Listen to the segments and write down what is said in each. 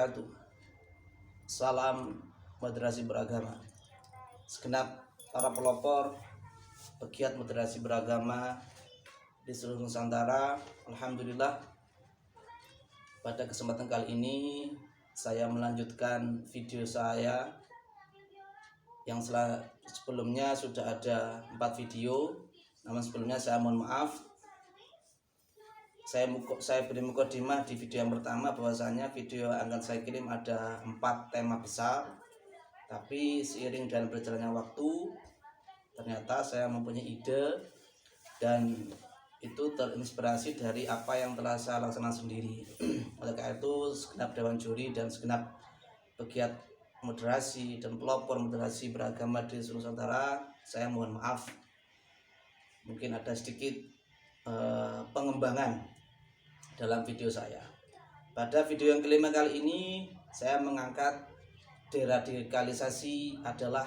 wabarakatuh. Salam moderasi beragama. Segenap para pelopor pegiat moderasi beragama di seluruh Nusantara, alhamdulillah pada kesempatan kali ini saya melanjutkan video saya yang sebelumnya sudah ada 4 video. Namun sebelumnya saya mohon maaf, saya beri mukadimah di video yang pertama bahwasanya video yang akan saya kirim ada 4 tema besar. Tapi seiring dan berjalannya waktu, ternyata saya mempunyai ide dan itu terinspirasi dari apa yang telah saya laksanakan sendiri. Oleh karena itu, segenap dewan juri dan segenap pegiat moderasi dan pelopor moderasi beragama di seluruh Nusantara, saya mohon maaf. Mungkin ada sedikit pengembangan dalam video saya. Pada video yang kelima kali ini, saya mengangkat deradikalisasi adalah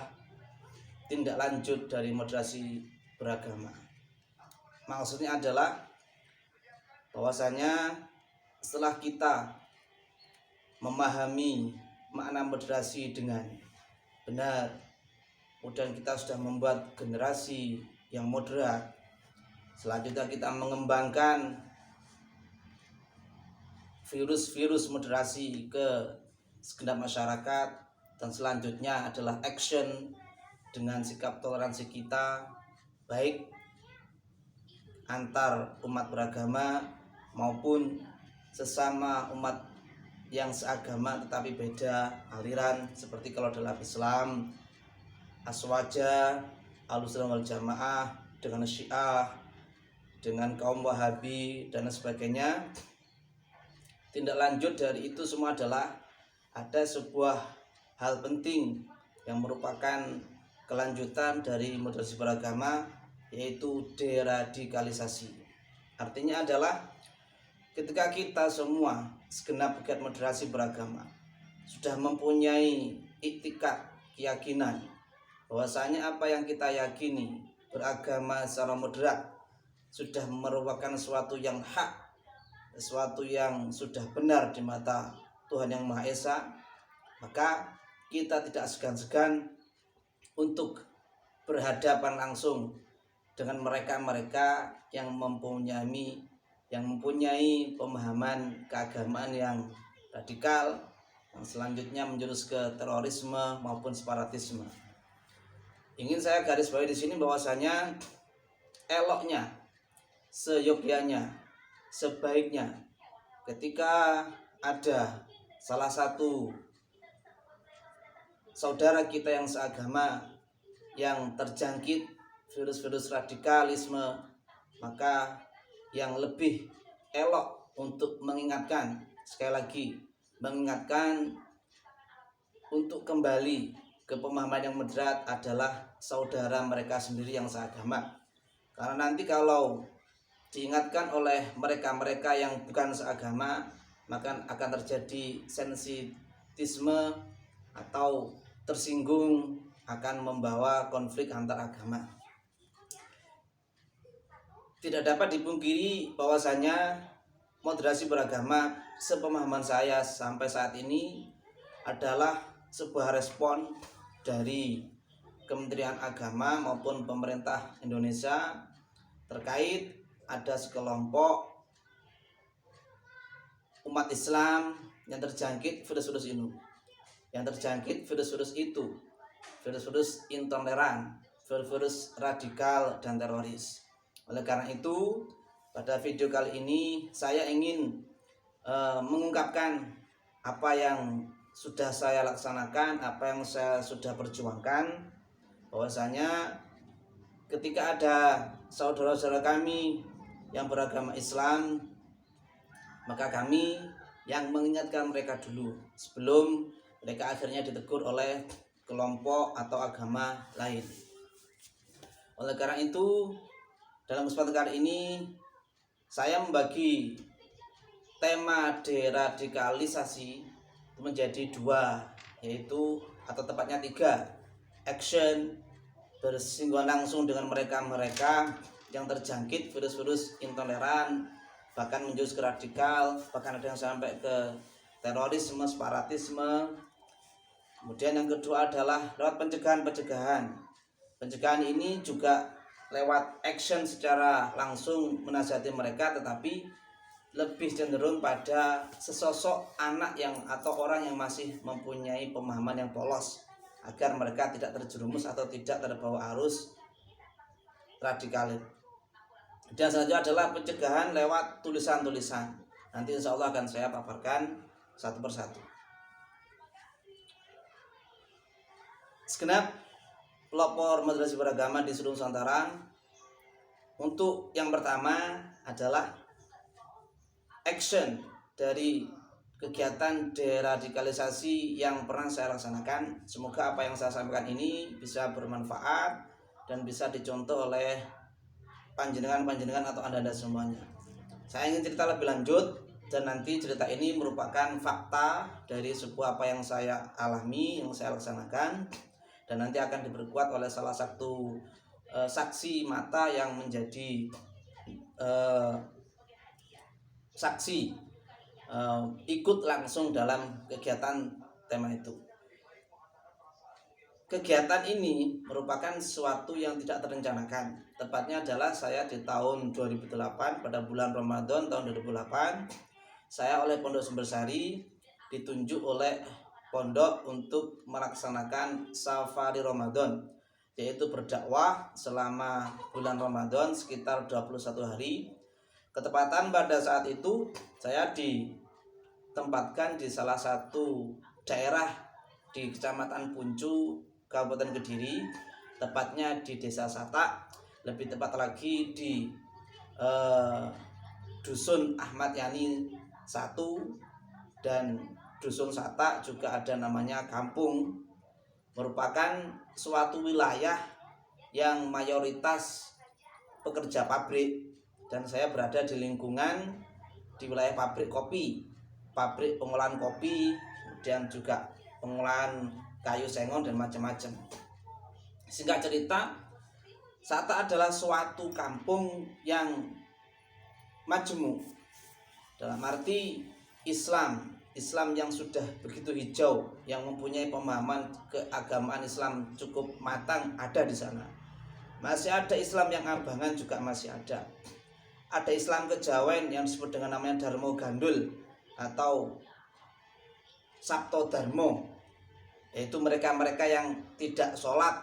tindak lanjut dari moderasi beragama. Maksudnya adalah bahwasanya setelah kita memahami makna moderasi dengan benar, kemudian kita sudah membuat generasi yang moderat, selanjutnya kita mengembangkan virus moderasi ke segenap masyarakat, dan selanjutnya adalah action dengan sikap toleransi kita baik antar umat beragama maupun sesama umat yang seagama tetapi beda aliran, seperti kalau dalam Islam Aswaja, Ahlussunnah wal Jamaah dengan Syiah, dengan kaum Wahabi dan sebagainya. Tindak lanjut dari itu semua adalah ada sebuah hal penting yang merupakan kelanjutan dari moderasi beragama, yaitu deradikalisasi. Artinya adalah ketika kita semua segenap pegiat moderasi beragama sudah mempunyai iktikad, keyakinan bahwasanya apa yang kita yakini beragama secara moderat sudah merupakan sesuatu yang hak, sesuatu yang sudah benar di mata Tuhan Yang Maha Esa, maka kita tidak segan-segan untuk berhadapan langsung dengan mereka-mereka yang mempunyai pemahaman keagamaan yang radikal, yang selanjutnya menjurus ke terorisme maupun separatisme. Ingin saya garis bawahi di sini bahwasanya eloknya, seyogyanya, sebaiknya ketika ada salah satu saudara kita yang seagama yang terjangkit virus-virus radikalisme, maka yang lebih elok untuk mengingatkan, sekali lagi mengingatkan untuk kembali ke pemahaman yang moderat adalah saudara mereka sendiri yang seagama. Karena nanti kalau diingatkan oleh mereka-mereka yang bukan seagama, maka akan terjadi sensitisme atau tersinggung, akan membawa konflik antar agama. Tidak dapat dipungkiri bahwasanya moderasi beragama sepemahaman saya sampai saat ini adalah sebuah respon dari Kementerian Agama maupun pemerintah Indonesia terkait ada sekelompok umat Islam yang terjangkit virus-virus ini, yang terjangkit virus-virus itu, virus-virus intoleran, virus-virus radikal dan teroris. Oleh karena itu, pada video kali ini saya ingin mengungkapkan apa yang sudah saya laksanakan, apa yang saya sudah perjuangkan, bahwasanya ketika ada saudara-saudara kami yang beragama Islam, maka kami yang mengingatkan mereka dulu sebelum mereka akhirnya ditegur oleh kelompok atau agama lain. Oleh karena itu, dalam kesempatan kali ini saya membagi tema deradikalisasi menjadi 2, yaitu atau tepatnya 3. Action, bersinggungan langsung dengan mereka-mereka yang terjangkit virus-virus intoleran, bahkan menjurus ke radikal, bahkan ada yang sampai ke terorisme, separatisme. Kemudian yang kedua adalah lewat pencegahan. Pencegahan ini juga lewat action secara langsung menasihati mereka, tetapi lebih cenderung pada sesosok anak yang atau orang yang masih mempunyai pemahaman yang polos, agar mereka tidak terjerumus atau tidak terbawa arus radikalis. Dan selanjutnya adalah pencegahan lewat tulisan-tulisan. Nanti insya Allah akan saya paparkan satu persatu. Segenap pelopor madrasah beragama di seluruh Nusantara, untuk yang pertama adalah action dari kegiatan deradikalisasi yang pernah saya laksanakan. Semoga apa yang saya sampaikan ini bisa bermanfaat dan bisa dicontoh oleh panjenengan atau anda semuanya. Saya ingin cerita lebih lanjut, dan nanti cerita ini merupakan fakta dari sebuah apa yang saya alami, yang saya laksanakan, dan nanti akan diperkuat oleh salah satu saksi mata yang menjadi saksi ikut langsung dalam kegiatan tema itu. Kegiatan ini merupakan sesuatu yang tidak terencanakan. Tepatnya adalah saya di tahun 2008, pada bulan Ramadan tahun 2008, saya oleh Pondok Sumbersari ditunjuk oleh pondok untuk melaksanakan safari Ramadan, yaitu berdakwah selama bulan Ramadan sekitar 21 hari. Ketepatan pada saat itu saya ditempatkan di salah satu daerah di Kecamatan Puncu, Kabupaten Kediri, tepatnya di Desa Satak, lebih tepat lagi di Dusun Ahmad Yani 1 dan Dusun Satak, juga ada namanya Kampung. Merupakan suatu wilayah yang mayoritas pekerja pabrik, dan saya berada di lingkungan di wilayah pabrik kopi, pabrik pengolahan kopi, kemudian juga pengolahan kayu sengon dan macam-macam. Singkat cerita, Satak adalah suatu kampung yang majemuk, dalam arti Islam yang sudah begitu hijau, yang mempunyai pemahaman keagamaan Islam cukup matang ada di sana. Masih ada Islam yang abangan juga masih ada. Ada Islam kejawen yang disebut dengan namanya Darmo Gandul atau Sabto Darmo, yaitu mereka-mereka yang tidak sholat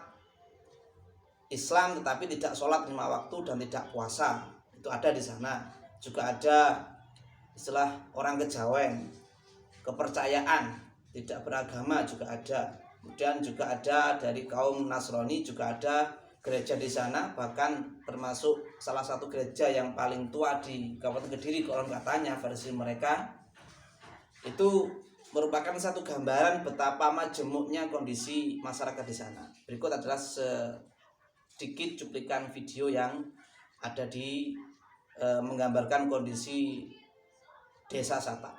Islam tetapi tidak sholat 5 waktu dan tidak puasa. Itu ada di sana. Juga ada istilah orang kejawen, kepercayaan tidak beragama juga ada. Kemudian juga ada dari kaum Nasrani, juga ada gereja di sana, bahkan termasuk salah satu gereja yang paling tua di Kabupaten Kediri, konon katanya versi mereka. Itu merupakan satu gambaran betapa majemuknya kondisi masyarakat di sana. Berikut adalah sedikit cuplikan video yang ada di menggambarkan kondisi Desa Satak.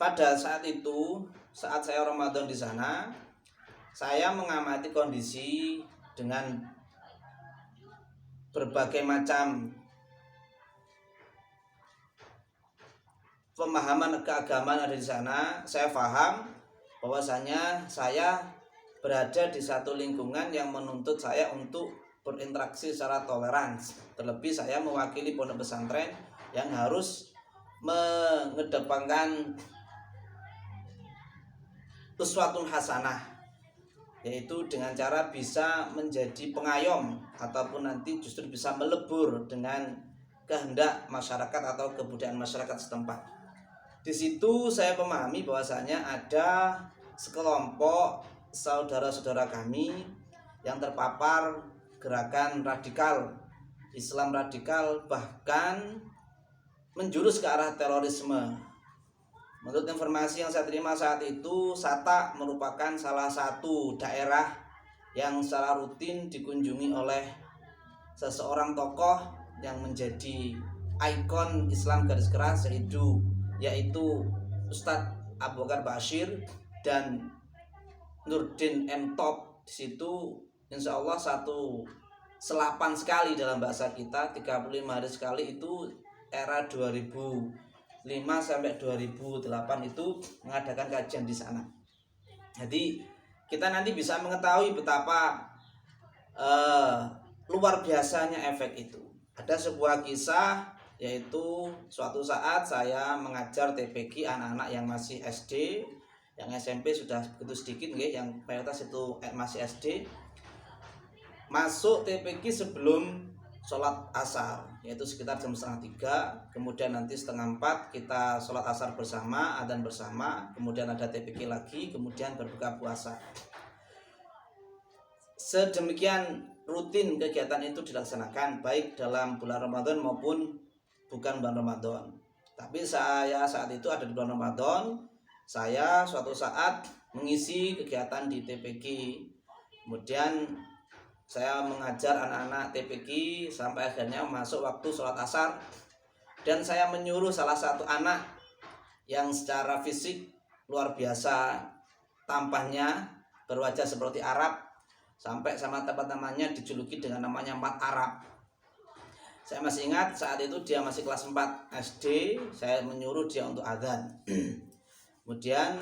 pada saat itu, saat saya Ramadan di sana, saya mengamati kondisi dengan berbagai macam pemahaman keagamaan ada di sana. Saya paham bahwasanya saya berada di satu lingkungan yang menuntut saya untuk berinteraksi secara toleransi. Terlebih saya mewakili pondok pesantren yang harus mengedepankan uswatun hasanah, yaitu dengan cara bisa menjadi pengayom ataupun nanti justru bisa melebur dengan kehendak masyarakat atau kebudayaan masyarakat setempat. Di situ saya memahami bahwasanya ada sekelompok saudara-saudara kami yang terpapar gerakan radikal, Islam radikal, bahkan menjurus ke arah terorisme. Menurut informasi yang saya terima saat itu, Sata merupakan salah satu daerah yang secara rutin dikunjungi oleh seseorang tokoh yang menjadi ikon Islam garis keras, yaitu Ustadz Abu Bakar Bashir dan Nurdin M. Top. Di situ insya Allah satu selapan sekali dalam bahasa kita, 35 hari sekali, itu era 2005 sampai 2008 itu mengadakan kajian di sana. Jadi kita nanti bisa mengetahui betapa luar biasanya efek itu. Ada sebuah kisah, yaitu suatu saat saya mengajar TPQ anak-anak yang masih SD, yang SMP sudah begitu sedikit, yang mayoritas itu masih SD, masuk TPQ sebelum sholat asar, yaitu sekitar jam 2:30. Kemudian nanti 3:30 kita sholat asar bersama, adzan bersama, kemudian ada TPQ lagi, kemudian berbuka puasa. Sedemikian rutin kegiatan itu dilaksanakan baik dalam bulan Ramadan maupun bukan bulan Ramadan. Tapi saya saat itu ada di bulan Ramadan. Saya suatu saat mengisi kegiatan di TPQ. Kemudian saya mengajar anak-anak TPQ sampai akhirnya masuk waktu sholat asar. Dan saya menyuruh salah satu anak yang secara fisik luar biasa tampangnya, berwajah seperti Arab, sampai sama teman-temannya dijuluki dengan namanya Mat Arab. Saya masih ingat saat itu dia masih kelas 4 SD. Saya menyuruh dia untuk adzan. Kemudian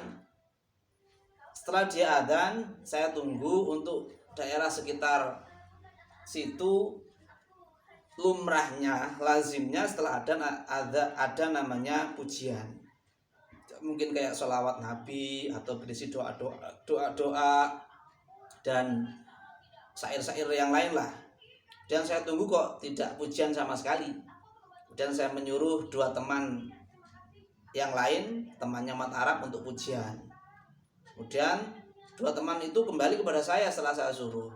setelah dia adzan, saya tunggu untuk daerah sekitar situ. Lumrahnya, lazimnya setelah ada namanya pujian, mungkin kayak sholawat Nabi atau berisi doa dan syair-syair yang lain lah. Dan saya tunggu kok tidak pujian sama sekali. Dan saya menyuruh 2 teman yang lain, temannya Mat Arab, untuk pujian. Kemudian 2 teman itu kembali kepada saya setelah saya suruh.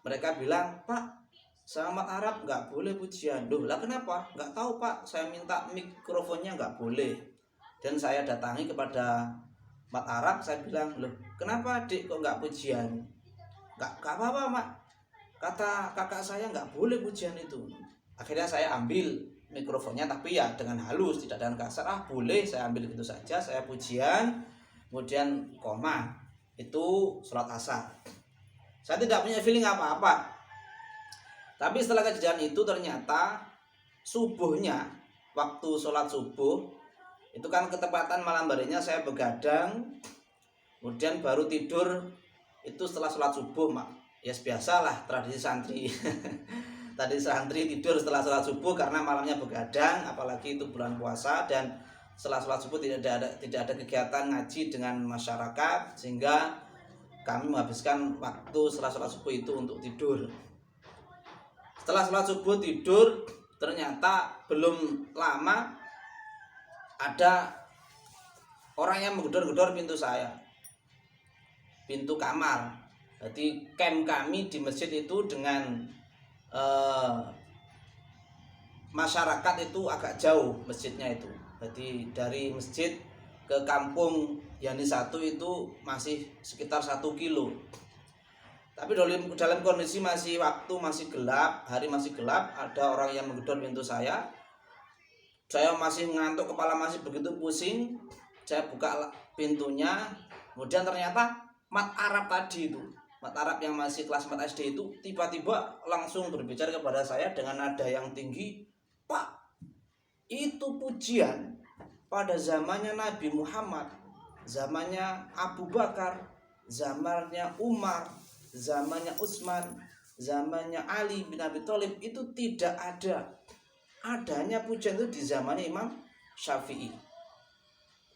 Mereka bilang, "Pak, sama Mat Arab nggak boleh pujian." Loh, lah kenapa? Nggak tahu Pak, saya minta mikrofonnya nggak boleh. Dan saya datangi kepada Mat Arab, saya bilang, "Loh, kenapa adik kok nggak pujian?" Nggak apa-apa Mak, kata kakak saya nggak boleh pujian itu." Akhirnya saya ambil mikrofonnya, tapi ya dengan halus, tidak dengan kasar. Boleh, saya ambil gitu saja, saya pujian. Kemudian koma, itu sholat asar. Saya tidak punya feeling apa-apa. Tapi setelah kejadian itu ternyata subuhnya, waktu sholat subuh itu kan ketepatan malam harinya saya begadang, kemudian baru tidur itu setelah sholat subuh, Mak. Ya biasalah tradisi santri. Tadi santri tidur setelah sholat subuh karena malamnya begadang, apalagi itu bulan puasa, dan setelah sholat subuh tidak ada kegiatan ngaji dengan masyarakat, sehingga kami menghabiskan waktu setelah sholat subuh itu untuk tidur. Setelah sholat subuh tidur, ternyata belum lama ada orang yang menggedor-gedor pintu saya, pintu kamar. Jadi camp kami di masjid itu dengan masyarakat itu agak jauh masjidnya itu. Jadi dari masjid ke kampung Yani 1 itu masih sekitar 1 kilo. Tapi dalam kondisi masih gelap, hari masih gelap, ada orang yang menggedor pintu saya. Saya masih ngantuk, kepala masih begitu pusing. saya buka pintunya, kemudian ternyata mat Arab tadi itu, mat Arab yang masih kelas 4 SD itu tiba-tiba langsung berbicara kepada saya dengan nada yang tinggi, "Pak, itu pujian pada zamannya Nabi Muhammad, zamannya Abu Bakar, zamannya Umar, zamannya Utsman, zamannya Ali bin Abi Thalib itu tidak ada. Adanya pujian itu di zamannya Imam Syafi'i."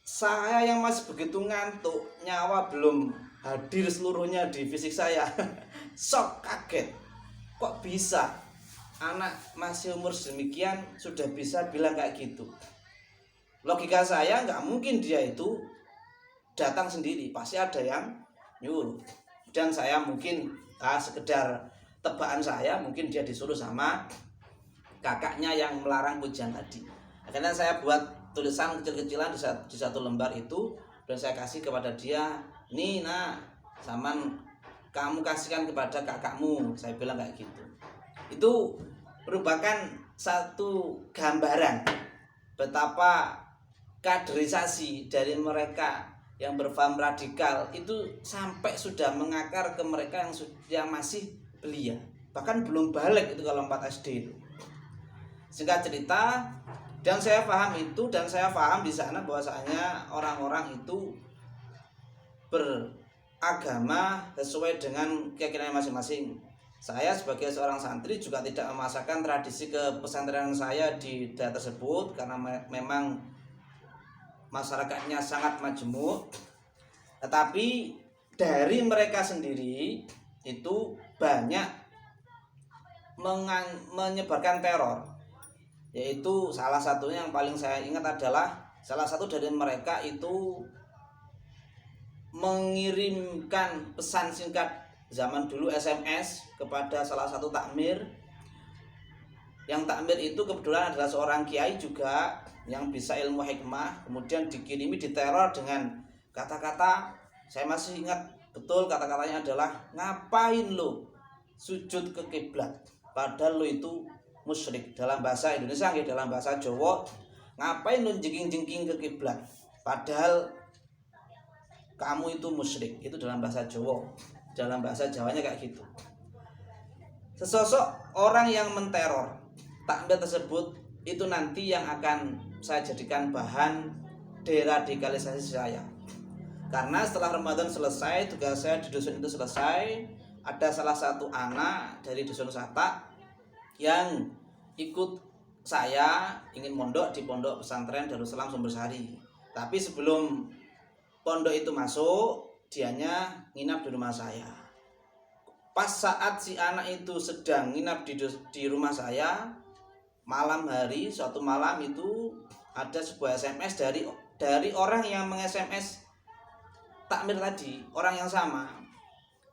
Saya yang masih begitu ngantuk, nyawa belum hadir seluruhnya di fisik saya, sok kaget. Kok bisa anak masih umur sedemikian sudah bisa bilang kayak gitu? Logika saya nggak mungkin dia itu datang sendiri, pasti ada yang nyuruh. Dan saya mungkin sekedar tebakan saya, mungkin dia disuruh sama kakaknya yang melarang pujian tadi. Akhirnya saya buat tulisan kecil-kecilan di satu lembar itu, dan saya kasih kepada dia, "Nih nak, zaman kamu kasihkan kepada kakakmu," saya bilang kayak gitu. Itu merupakan satu gambaran betapa kaderisasi dari mereka yang berpaham radikal itu sampai sudah mengakar ke mereka yang masih belia, bahkan belum balik itu kalau 4 SD itu. Singkat cerita, dan saya paham itu, dan saya paham di sana bahwasanya orang-orang itu beragama sesuai dengan keyakinan masing-masing. Saya sebagai seorang santri juga tidak memaksakan tradisi kepesantrenan saya di daerah tersebut karena memang masyarakatnya sangat majemuk. Tetapi dari mereka sendiri itu banyak menyebarkan teror. Yaitu salah satunya yang paling saya ingat adalah salah satu dari mereka itu mengirimkan pesan singkat zaman dulu SMS kepada salah satu takmir. Yang takmir itu kebetulan adalah seorang kiai juga yang bisa ilmu hikmah, kemudian dikirimi diteror dengan kata-kata, saya masih ingat betul kata-katanya adalah, "Ngapain lo sujud ke kiblat padahal lo itu musyrik." Dalam bahasa Indonesia, dalam bahasa Jawa, "Ngapain lu jengking-jengking ke kiblat padahal kamu itu musyrik." Itu dalam bahasa Jawa. Dalam bahasa Jawanya kayak gitu. Sesosok orang yang menteror takmir tersebut itu nanti yang akan saya jadikan bahan deradikalisasi saya. Karena setelah Ramadan selesai, tugas saya di dusun itu selesai, ada salah satu anak dari dusun Satak yang ikut saya ingin mondok di pondok pesantren Darussalam Sumbersari. Tapi sebelum pondok itu masuk, dianya nginap di rumah saya. Pas saat si anak itu sedang nginap di rumah saya, malam hari, suatu malam itu ada sebuah SMS dari orang yang meng-SMS takmir tadi, orang yang sama.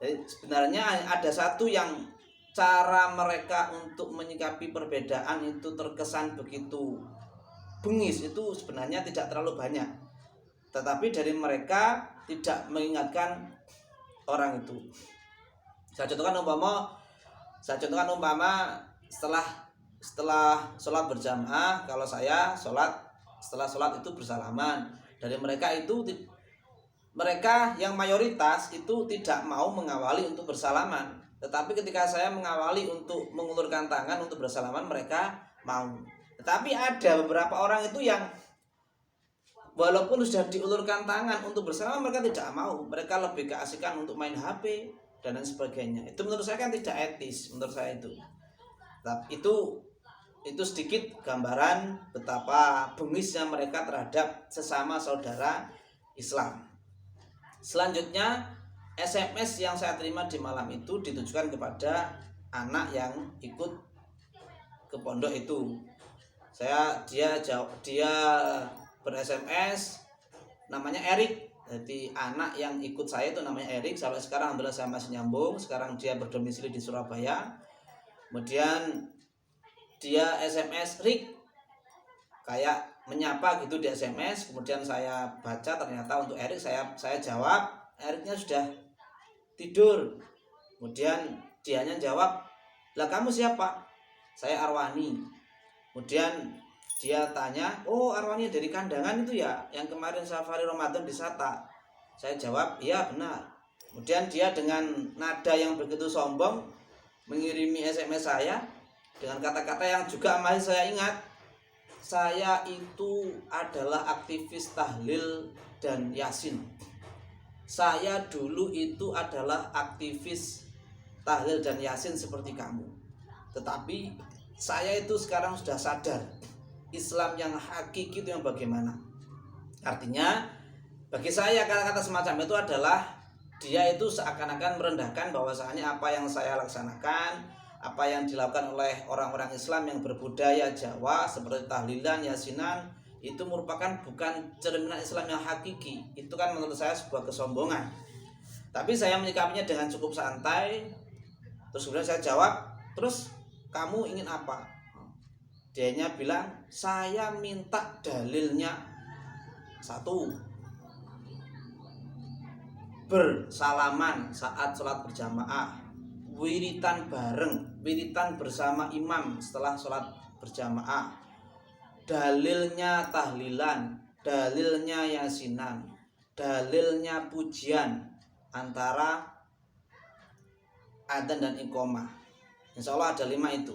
Jadi sebenarnya ada satu yang cara mereka untuk menyikapi perbedaan itu terkesan begitu bengis, itu sebenarnya tidak terlalu banyak. Tetapi dari mereka tidak mengingatkan orang itu. Saya contohkan umpama setelah sholat berjamaah, kalau saya setelah sholat itu bersalaman. Dari mereka itu, mereka yang mayoritas itu tidak mau mengawali untuk bersalaman. Tetapi ketika saya mengawali untuk mengulurkan tangan untuk bersalaman, mereka mau. Tetapi ada beberapa orang itu yang walaupun sudah diulurkan tangan untuk bersalaman, mereka tidak mau. Mereka lebih keasikan untuk main HP dan lain sebagainya. Itu menurut saya kan tidak etis, menurut saya itu. Tapi itu sedikit gambaran betapa bengisnya mereka terhadap sesama saudara Islam. Selanjutnya, SMS yang saya terima di malam itu ditujukan kepada anak yang ikut ke pondok itu. Dia ber-SMS, namanya Erik. Jadi anak yang ikut saya itu namanya Erik. Sampai sekarang alhamdulillah saya masih nyambung. Sekarang dia berdomisili di Surabaya. Kemudian dia SMS, "Rik," kayak menyapa gitu di SMS. Kemudian saya baca, ternyata untuk Erik. Saya jawab, Eriknya sudah tidur. Kemudian dianya jawab, "Lah kamu siapa?" "Saya Arwani." Kemudian Dia tanya, oh arwahnya dari Kandangan itu ya, yang kemarin safari Ramadan di Sata. Saya jawab, iya benar. Kemudian dia dengan nada yang begitu sombong mengirimi SMS saya dengan kata-kata yang juga masih saya ingat. Saya itu adalah aktivis tahlil dan yasin. Saya dulu itu adalah aktivis tahlil dan yasin seperti kamu. Tetapi saya itu sekarang sudah sadar Islam yang hakiki itu yang bagaimana. Artinya bagi saya kata-kata semacam itu adalah dia itu seakan-akan merendahkan bahwasanya apa yang saya laksanakan, apa yang dilakukan oleh orang-orang Islam yang berbudaya Jawa seperti tahlilan, yasinan, itu merupakan bukan cerminan Islam yang hakiki. Itu kan menurut saya sebuah kesombongan. Tapi saya menyikapinya dengan cukup santai. Terus kemudian saya jawab, terus kamu ingin apa? Dianya bilang, saya minta dalilnya. Satu, bersalaman saat sholat berjamaah, wiritan bareng, wiritan bersama imam setelah sholat berjamaah, dalilnya tahlilan, dalilnya yasinan, dalilnya pujian antara adzan dan iqomah. Insya Allah ada 5 itu.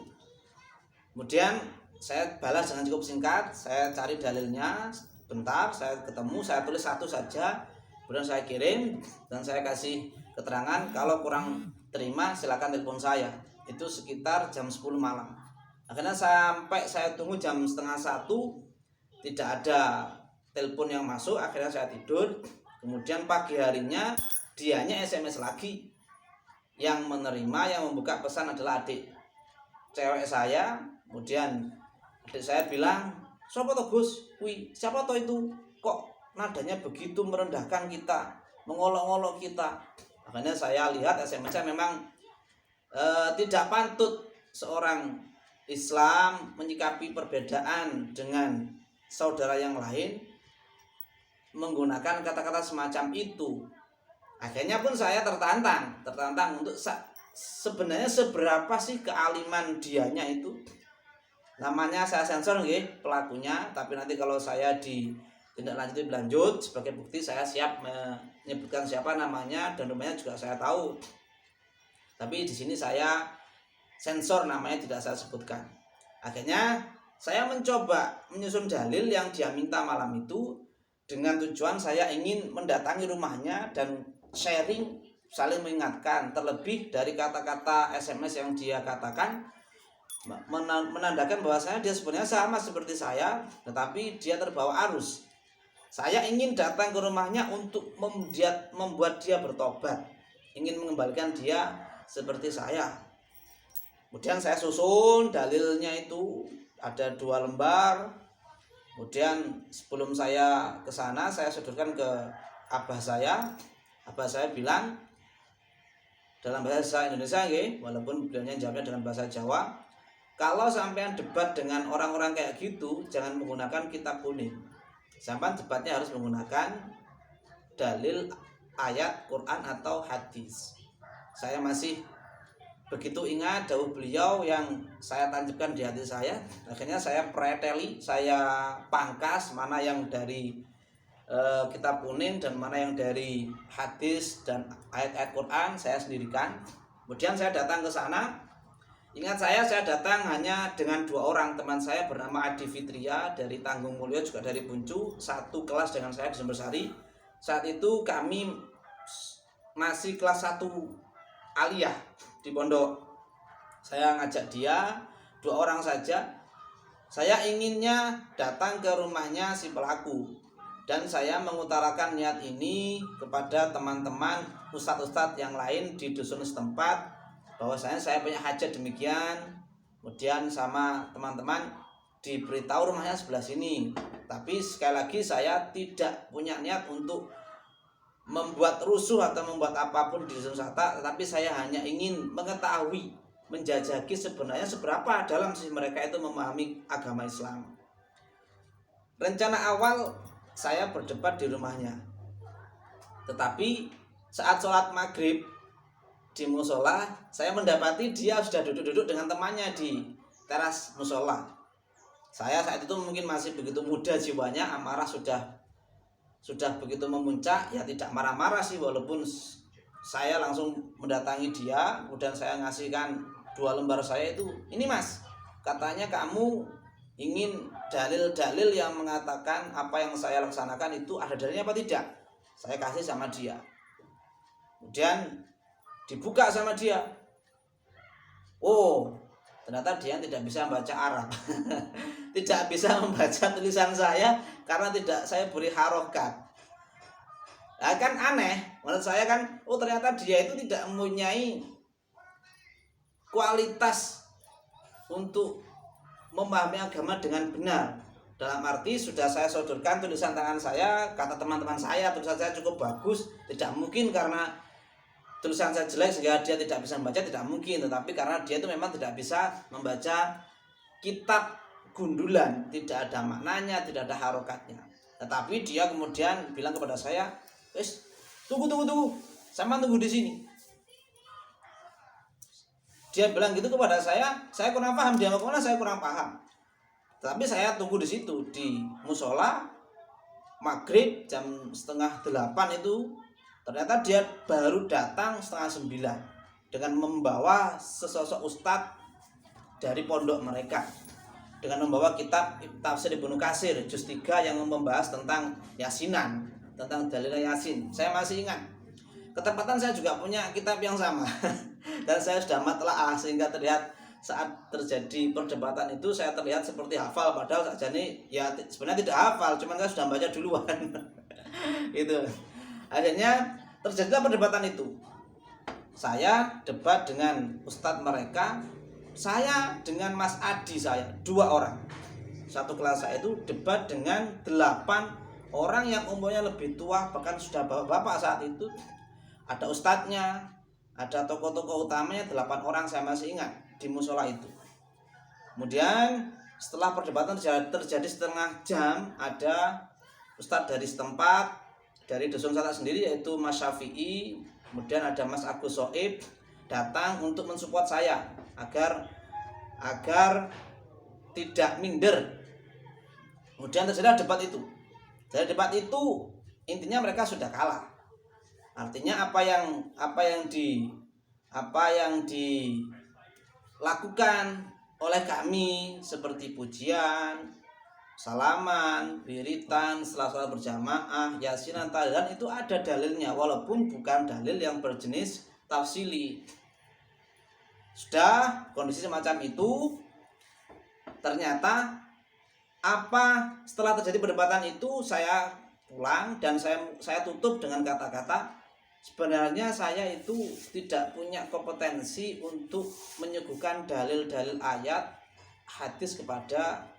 Kemudian saya balas dengan cukup singkat, saya cari dalilnya bentar, saya ketemu, saya tulis satu saja, kemudian saya kirim dan saya kasih keterangan kalau kurang terima silakan telepon saya. Itu sekitar jam 10 malam. Akhirnya sampai saya tunggu jam setengah 1 tidak ada telepon yang masuk, akhirnya saya tidur. Kemudian pagi harinya dianya SMS lagi. Yang menerima, yang membuka pesan adalah adik cewek saya. Kemudian adik saya bilang, siapa toh Gus? Wih, siapa toh itu? Kok nadanya begitu merendahkan kita, mengolok-olok kita? Makanya saya lihat SMS-nya memang tidak pantut seorang Islam menyikapi perbedaan dengan saudara yang lain menggunakan kata-kata semacam itu. Akhirnya pun saya tertantang untuk sebenarnya seberapa sih kealiman dianya itu. Namanya saya sensor nggih pelakunya, tapi nanti kalau saya ditindaklanjuti lanjut sebagai bukti saya siap menyebutkan siapa namanya dan rumahnya juga saya tahu. Tapi di sini saya sensor namanya tidak saya sebutkan. Akhirnya saya mencoba menyusun dalil yang dia minta malam itu dengan tujuan saya ingin mendatangi rumahnya dan sharing, saling mengingatkan. Terlebih dari kata-kata SMS yang dia katakan menandakan bahwasanya dia sebenarnya sama seperti saya, tetapi dia terbawa arus. Saya ingin datang ke rumahnya untuk membuat dia bertobat, ingin mengembalikan dia seperti saya. Kemudian saya susun dalilnya itu ada 2 lembar. Kemudian sebelum saya ke sana saya sodorkan ke abah saya. Abah saya bilang dalam bahasa Indonesia nggih, walaupun beliaunya jawabnya dengan bahasa Jawa, kalau sampean debat dengan orang-orang kayak gitu jangan menggunakan kitab kuning. Sampean debatnya harus menggunakan dalil ayat Quran atau hadis. Saya masih begitu ingat dawuh beliau yang saya tancapkan di hati saya. Akhirnya saya preteli, saya pangkas mana yang dari kitab kuning dan mana yang dari hadis dan ayat-ayat Quran saya sendirikan. Kemudian saya datang ke sana. Ingat saya datang hanya dengan 2 orang teman saya bernama Adi Fitria dari Tanggung Mulyo juga dari Buncu, satu kelas dengan saya di Sumbersari. Saat itu kami masih kelas 1 aliyah di pondok. Saya ngajak dia 2 orang saja. Saya inginnya datang ke rumahnya si pelaku. Dan saya mengutarakan niat ini kepada teman-teman ustadz-ustadz yang lain di dusun setempat, bahwasanya saya punya hajat demikian. Kemudian sama teman-teman diberitahu rumahnya sebelah sini. Tapi sekali lagi saya tidak punya niat untuk membuat rusuh atau membuat apapun di dusun Sata, tetapi saya hanya ingin mengetahui, menjajaki sebenarnya seberapa dalam sih mereka itu memahami agama Islam. Rencana awal saya berdebat di rumahnya, tetapi saat sholat maghrib di musola saya mendapati dia sudah duduk-duduk dengan temannya di teras musola. Saya saat itu mungkin masih begitu muda jiwanya, amarah sudah begitu memuncak, ya tidak marah-marah sih, walaupun saya langsung mendatangi dia, kemudian saya ngasihkan 2 lembar saya itu, ini Mas, katanya kamu ingin dalil-dalil yang mengatakan apa yang saya laksanakan itu ada dalilnya apa tidak. Saya kasih sama dia, kemudian dibuka sama dia. Oh, ternyata dia tidak bisa membaca Arab. Tidak bisa membaca tulisan saya karena tidak saya beri harokat. Nah, kan aneh menurut saya kan. Oh, ternyata dia itu tidak mempunyai kualitas untuk memahami agama dengan benar. Dalam arti sudah saya sodorkan tulisan tangan saya, kata teman-teman saya tulisan saya cukup bagus. Tidak mungkin karena tulisan saya jelek sehingga dia tidak bisa membaca, tidak mungkin. Tetapi karena dia itu memang tidak bisa membaca kitab gundulan, tidak ada maknanya, tidak ada harokatnya. Tetapi dia kemudian bilang kepada saya, tunggu, sama tunggu di sini. Dia bilang gitu kepada saya kurang paham, dia mau kemana saya kurang paham. Tapi saya tunggu di situ di musola maghrib jam 7:30 itu. Ternyata dia baru datang 8:30 dengan membawa sesosok ustadz dari pondok mereka, dengan membawa kitab Tafsir Ibnu Katsir juz 3 yang membahas tentang yasinan, tentang dalil yasin. Saya masih ingat. Ketepatan saya juga punya kitab yang sama. Dan saya sudah matlaah sehingga terlihat saat terjadi perdebatan itu saya terlihat seperti hafal, padahal saja nih ya sebenarnya tidak hafal, cuman saya sudah baca duluan. Itu. Akhirnya terjadilah perdebatan itu. Saya debat dengan ustadz mereka, saya dengan Mas Adi, saya 2 orang. Satu kelas saya itu debat dengan 8 orang yang umurnya lebih tua, bahkan sudah bapak-bapak saat itu. Ada ustadznya, ada tokoh-tokoh utamanya, 8 orang saya masih ingat di musola itu. Kemudian setelah perdebatan terjadi setengah jam, ada ustadz dari setempat, dari Dusun Salak sendiri, yaitu Mas Syafi'i, kemudian ada Mas Agus Soib datang untuk mensupport saya agar tidak minder. Kemudian terjadi debat itu. Dari debat itu intinya mereka sudah kalah. Artinya apa yang dilakukan oleh kami seperti pujian, salaman, wiritan, setelah sholat berjamaah, yasinan, tahlilan itu ada dalilnya, walaupun bukan dalil yang berjenis tafsili. Sudah kondisi semacam itu, ternyata setelah terjadi perdebatan itu saya pulang dan saya tutup dengan kata-kata, sebenarnya saya itu tidak punya kompetensi untuk menyuguhkan dalil-dalil ayat hadis kepada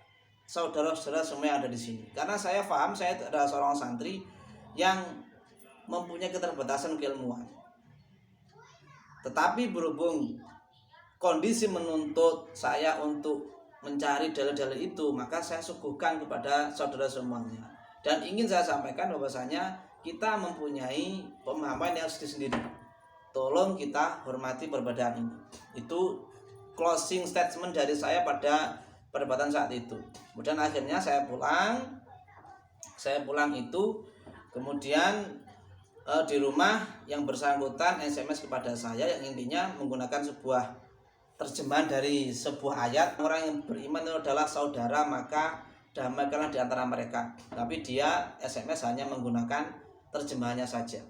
saudara-saudara semua yang ada di sini. Karena saya paham saya adalah seorang santri yang mempunyai keterbatasan keilmuan. Tetapi berhubung kondisi menuntut saya untuk mencari dalil-dalil itu, maka saya suguhkan kepada saudara semuanya. Dan ingin saya sampaikan bahwasanya kita mempunyai pemahaman yang sendiri-sendiri. Tolong kita hormati perbedaan ini. Itu closing statement dari saya pada perdebatan saat itu. Kemudian akhirnya saya pulang itu, kemudian di rumah yang bersangkutan SMS kepada saya yang intinya menggunakan sebuah terjemahan dari sebuah ayat, orang yang beriman itu adalah saudara, maka damaikanlah di antara mereka. Tapi dia SMS hanya menggunakan terjemahannya saja.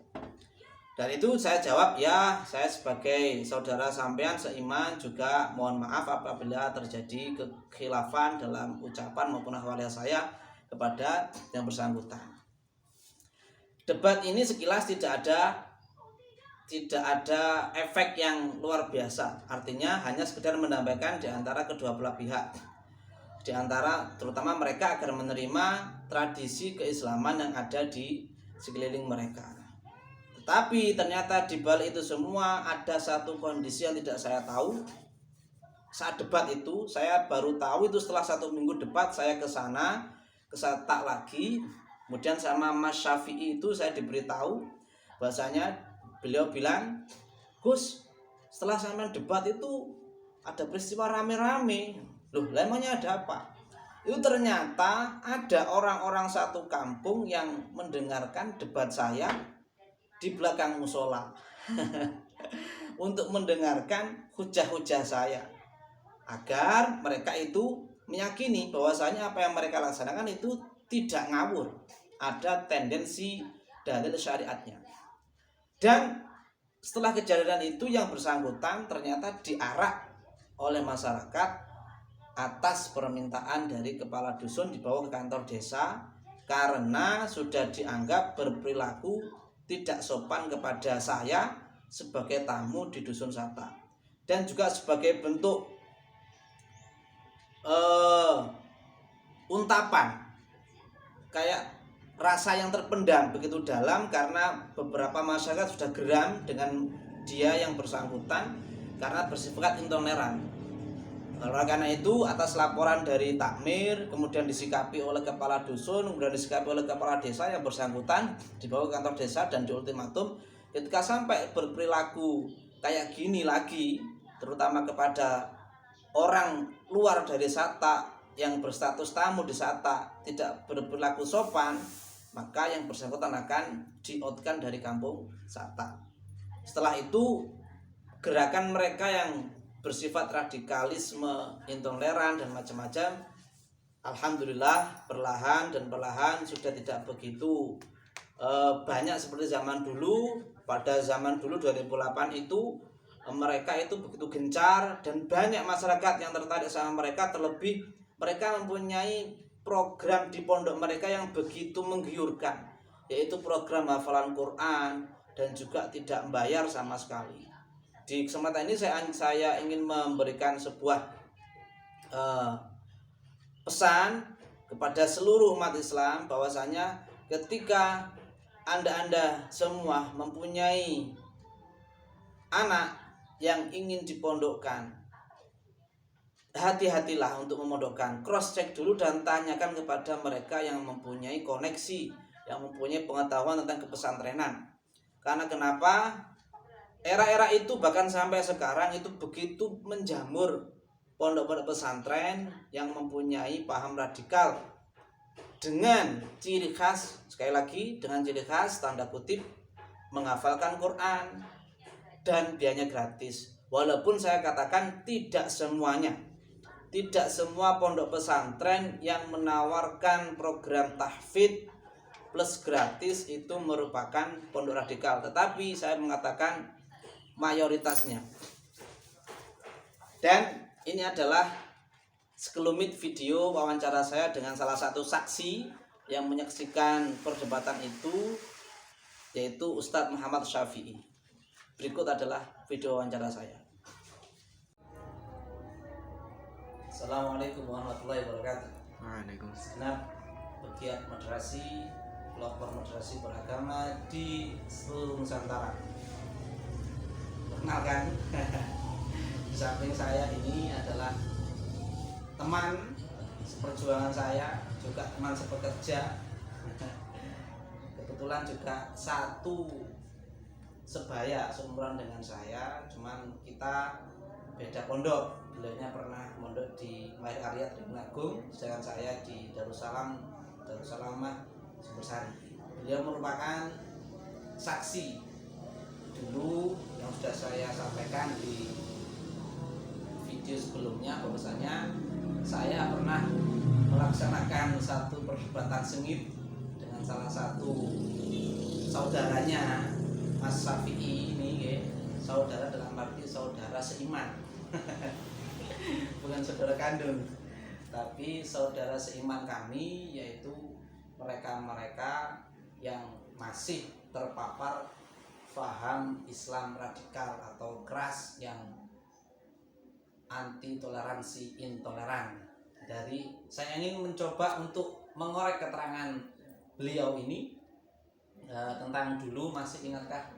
Dan itu saya jawab, ya saya sebagai saudara sampean seiman juga mohon maaf apabila terjadi kekhilafan dalam ucapan maupun ahwal saya kepada yang bersangkutan. Debat ini sekilas tidak ada efek yang luar biasa. Artinya hanya sekedar mendamaikan di antara kedua belah pihak, di antara terutama mereka agar menerima tradisi keislaman yang ada di sekeliling mereka. Tetapi ternyata di balik itu semua ada satu kondisi yang tidak saya tahu. Saat debat itu saya baru tahu itu setelah 1 minggu debat, saya ke sana, kesetak lagi. Kemudian sama Mas Syafi'i itu saya diberitahu bahwasanya beliau bilang, "Gus, setelah sampai debat itu ada peristiwa rame-rame." Loh, emangnya ada apa? itu ternyata ada orang-orang satu kampung yang mendengarkan debat saya di belakang musola untuk mendengarkan hujah-hujah saya, agar mereka itu meyakini bahwasanya apa yang mereka laksanakan itu tidak ngawur, ada tendensi dalil syariatnya. Dan setelah kejadian itu yang bersangkutan ternyata diarak oleh masyarakat atas permintaan dari kepala dusun dibawa ke kantor desa karena sudah dianggap berperilaku tidak sopan kepada saya sebagai tamu di dusun Sata, dan juga sebagai bentuk untapan kayak rasa yang terpendam begitu dalam karena beberapa masyarakat sudah geram dengan dia yang bersangkutan karena bersifat intoleran. Oleh karena itu, atas laporan dari takmir, kemudian disikapi oleh kepala dusun, kemudian disikapi oleh kepala desa yang bersangkutan, dibawa ke kantor desa dan diultimatum, ketika sampai berperilaku kayak gini lagi, terutama kepada orang luar dari Sata yang berstatus tamu di Sata, tidak berperilaku sopan, maka yang bersangkutan akan di-outkan dari kampung Sata. Setelah itu, gerakan mereka yang bersifat radikalisme, intoleran dan macam-macam, alhamdulillah perlahan sudah tidak begitu banyak seperti zaman dulu. Pada zaman dulu 2008 itu mereka itu begitu gencar dan banyak masyarakat yang tertarik sama mereka, terlebih mereka mempunyai program di pondok mereka yang begitu menggiurkan, yaitu program hafalan Quran dan juga tidak membayar sama sekali. Di kesempatan ini saya ingin memberikan sebuah pesan kepada seluruh umat Islam bahwasanya ketika Anda semua mempunyai anak yang ingin dipondokkan, hati-hatilah untuk memondokkan. Cross check dulu dan tanyakan kepada mereka yang mempunyai koneksi, yang mempunyai pengetahuan tentang kepesantrenan. Karena kenapa? Era-era itu bahkan sampai sekarang itu begitu menjamur pondok-pondok pesantren yang mempunyai paham radikal dengan ciri khas, sekali lagi dengan ciri khas tanda kutip menghafalkan Quran dan biayanya gratis. Walaupun saya katakan tidak semuanya, tidak semua pondok pesantren yang menawarkan program tahfidz plus gratis itu merupakan pondok radikal, tetapi saya mengatakan mayoritasnya. Dan ini adalah sekelumit video wawancara saya dengan salah satu saksi yang menyaksikan perdebatan itu, yaitu Ustadz Muhammad Syafi'i. Berikut adalah video wawancara saya. Assalamualaikum warahmatullahi wabarakatuh. Waalaikumsalam. Pegiat moderasi, pelopor moderasi beragama di seluruh Nusantara. Perkenalkan, di samping saya ini adalah teman seperjuangan saya, juga teman sepekerja, kebetulan juga satu sebaya seumuran dengan saya, cuman kita beda pondok. Beliaunya pernah mondok di Mahir Arya Tribungagung, sedangkan saya di Darussalamah Sumbersari. Beliau merupakan saksi dulu yang sudah saya sampaikan di video sebelumnya, bahwasanya saya pernah melaksanakan satu perdebatan sengit dengan salah satu saudaranya Mas Syafi'i ini, saudara dalam arti saudara seiman. Bukan saudara kandung, tapi saudara seiman kami, yaitu mereka-mereka yang masih terpapar paham Islam radikal atau keras yang anti toleransi, intoleran. Dari saya ingin mencoba untuk mengorek keterangan beliau ini tentang dulu, masih ingatkah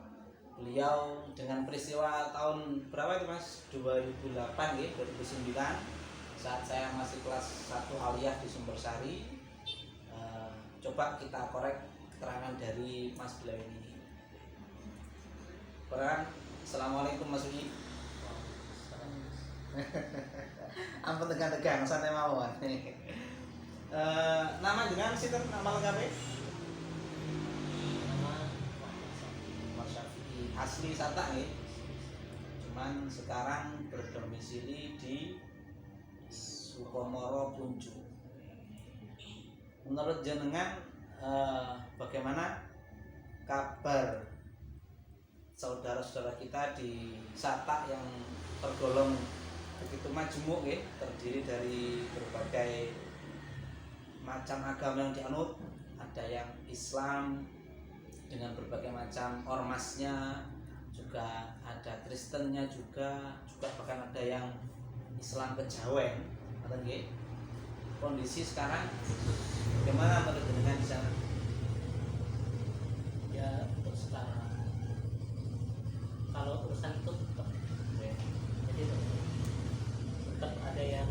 beliau dengan peristiwa tahun berapa itu Mas? 2008 ya, 2009, saat saya masih kelas 1 aliyah di Sumbersari. Coba kita korek keterangan dari Mas beliau ini. Assalamualaikum Mas Uji. Ampun tegang-tegang, santai mawon. Nama jenengan sinten nama lengkapnya? Nama Umar Syafi'i. Asli Satak nih. Cuman sekarang berdomisili di Sukomoro Punju. Menurut jenengan bagaimana kabar saudara-saudara kita di Satak yang tergolong begitu majemuk ya, terdiri dari berbagai macam agama yang dianut, ada yang Islam dengan berbagai macam ormasnya, juga ada Kristennya juga bahkan ada yang Islam kejawen, kondisi sekarang bagaimana menurut dengan di sana? ya untuk sekarang kalau urusan itu tetap jadi tetap ada yang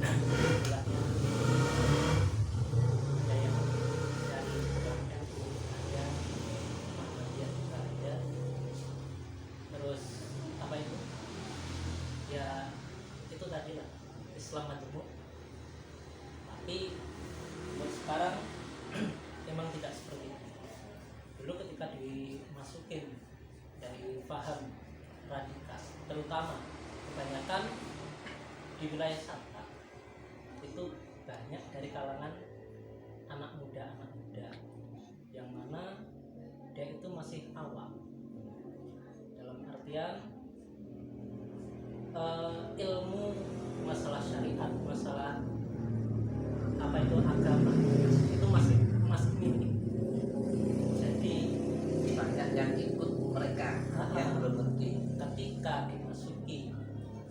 istilahnya ada yang dari orang NU ada Muhammadiyah juga ada terus apa itu ya itu tadi lah Islam majemuk tapi buat sekarang memang tidak seperti itu. Dulu ketika dimasukin dari paham radikal terutama kebanyakan di wilayah Satak itu banyak dari kalangan anak muda yang mana dia itu masih awam dalam artian ilmu masalah syariat, masalah apa itu agama itu masih minim. Jadi Banyak yang ikut mereka yang belum ngerti. ketika dimasuki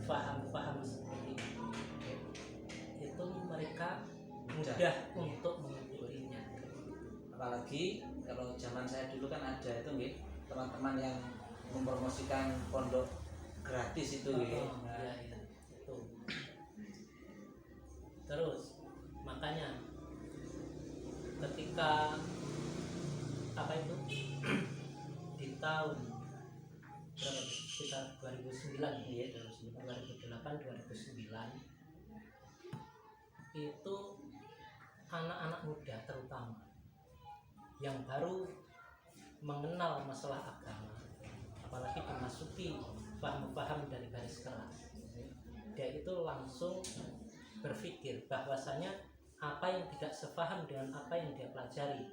paham-paham seperti itu mereka mudah untuk mengikutinya. Apalagi kalau zaman saya dulu kan ada itu nggih, teman-teman yang mempromosikan pondok gratis itu nggih. Ya, itu. Terus makanya ketika apa itu di tahun berapa itu? Sekitar 2009 ya, 2008 2009 itu anak-anak muda terutama yang baru mengenal masalah agama, apalagi dimasuki paham-paham dari garis keras, dia itu langsung berpikir bahwasanya apa yang tidak sepaham dengan apa yang dia pelajari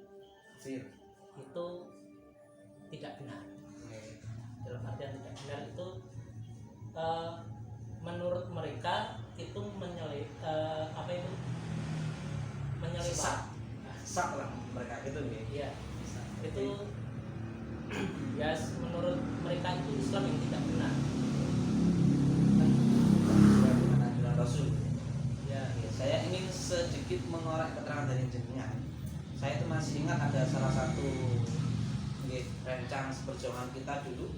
itu tidak benar. Dalam artian tidak benar itu menurut mereka itu menyelewengkan. Sesat lah mereka gitu nggih. Iya, itu ya menurut mereka itu Islam yang tidak benar. Dengan anjuran Rasul. Ya, Saya ingin sedikit mengorek keterangan dari jenengan. Saya itu masih ingat ada salah satu rencang seperjuangan kita dulu,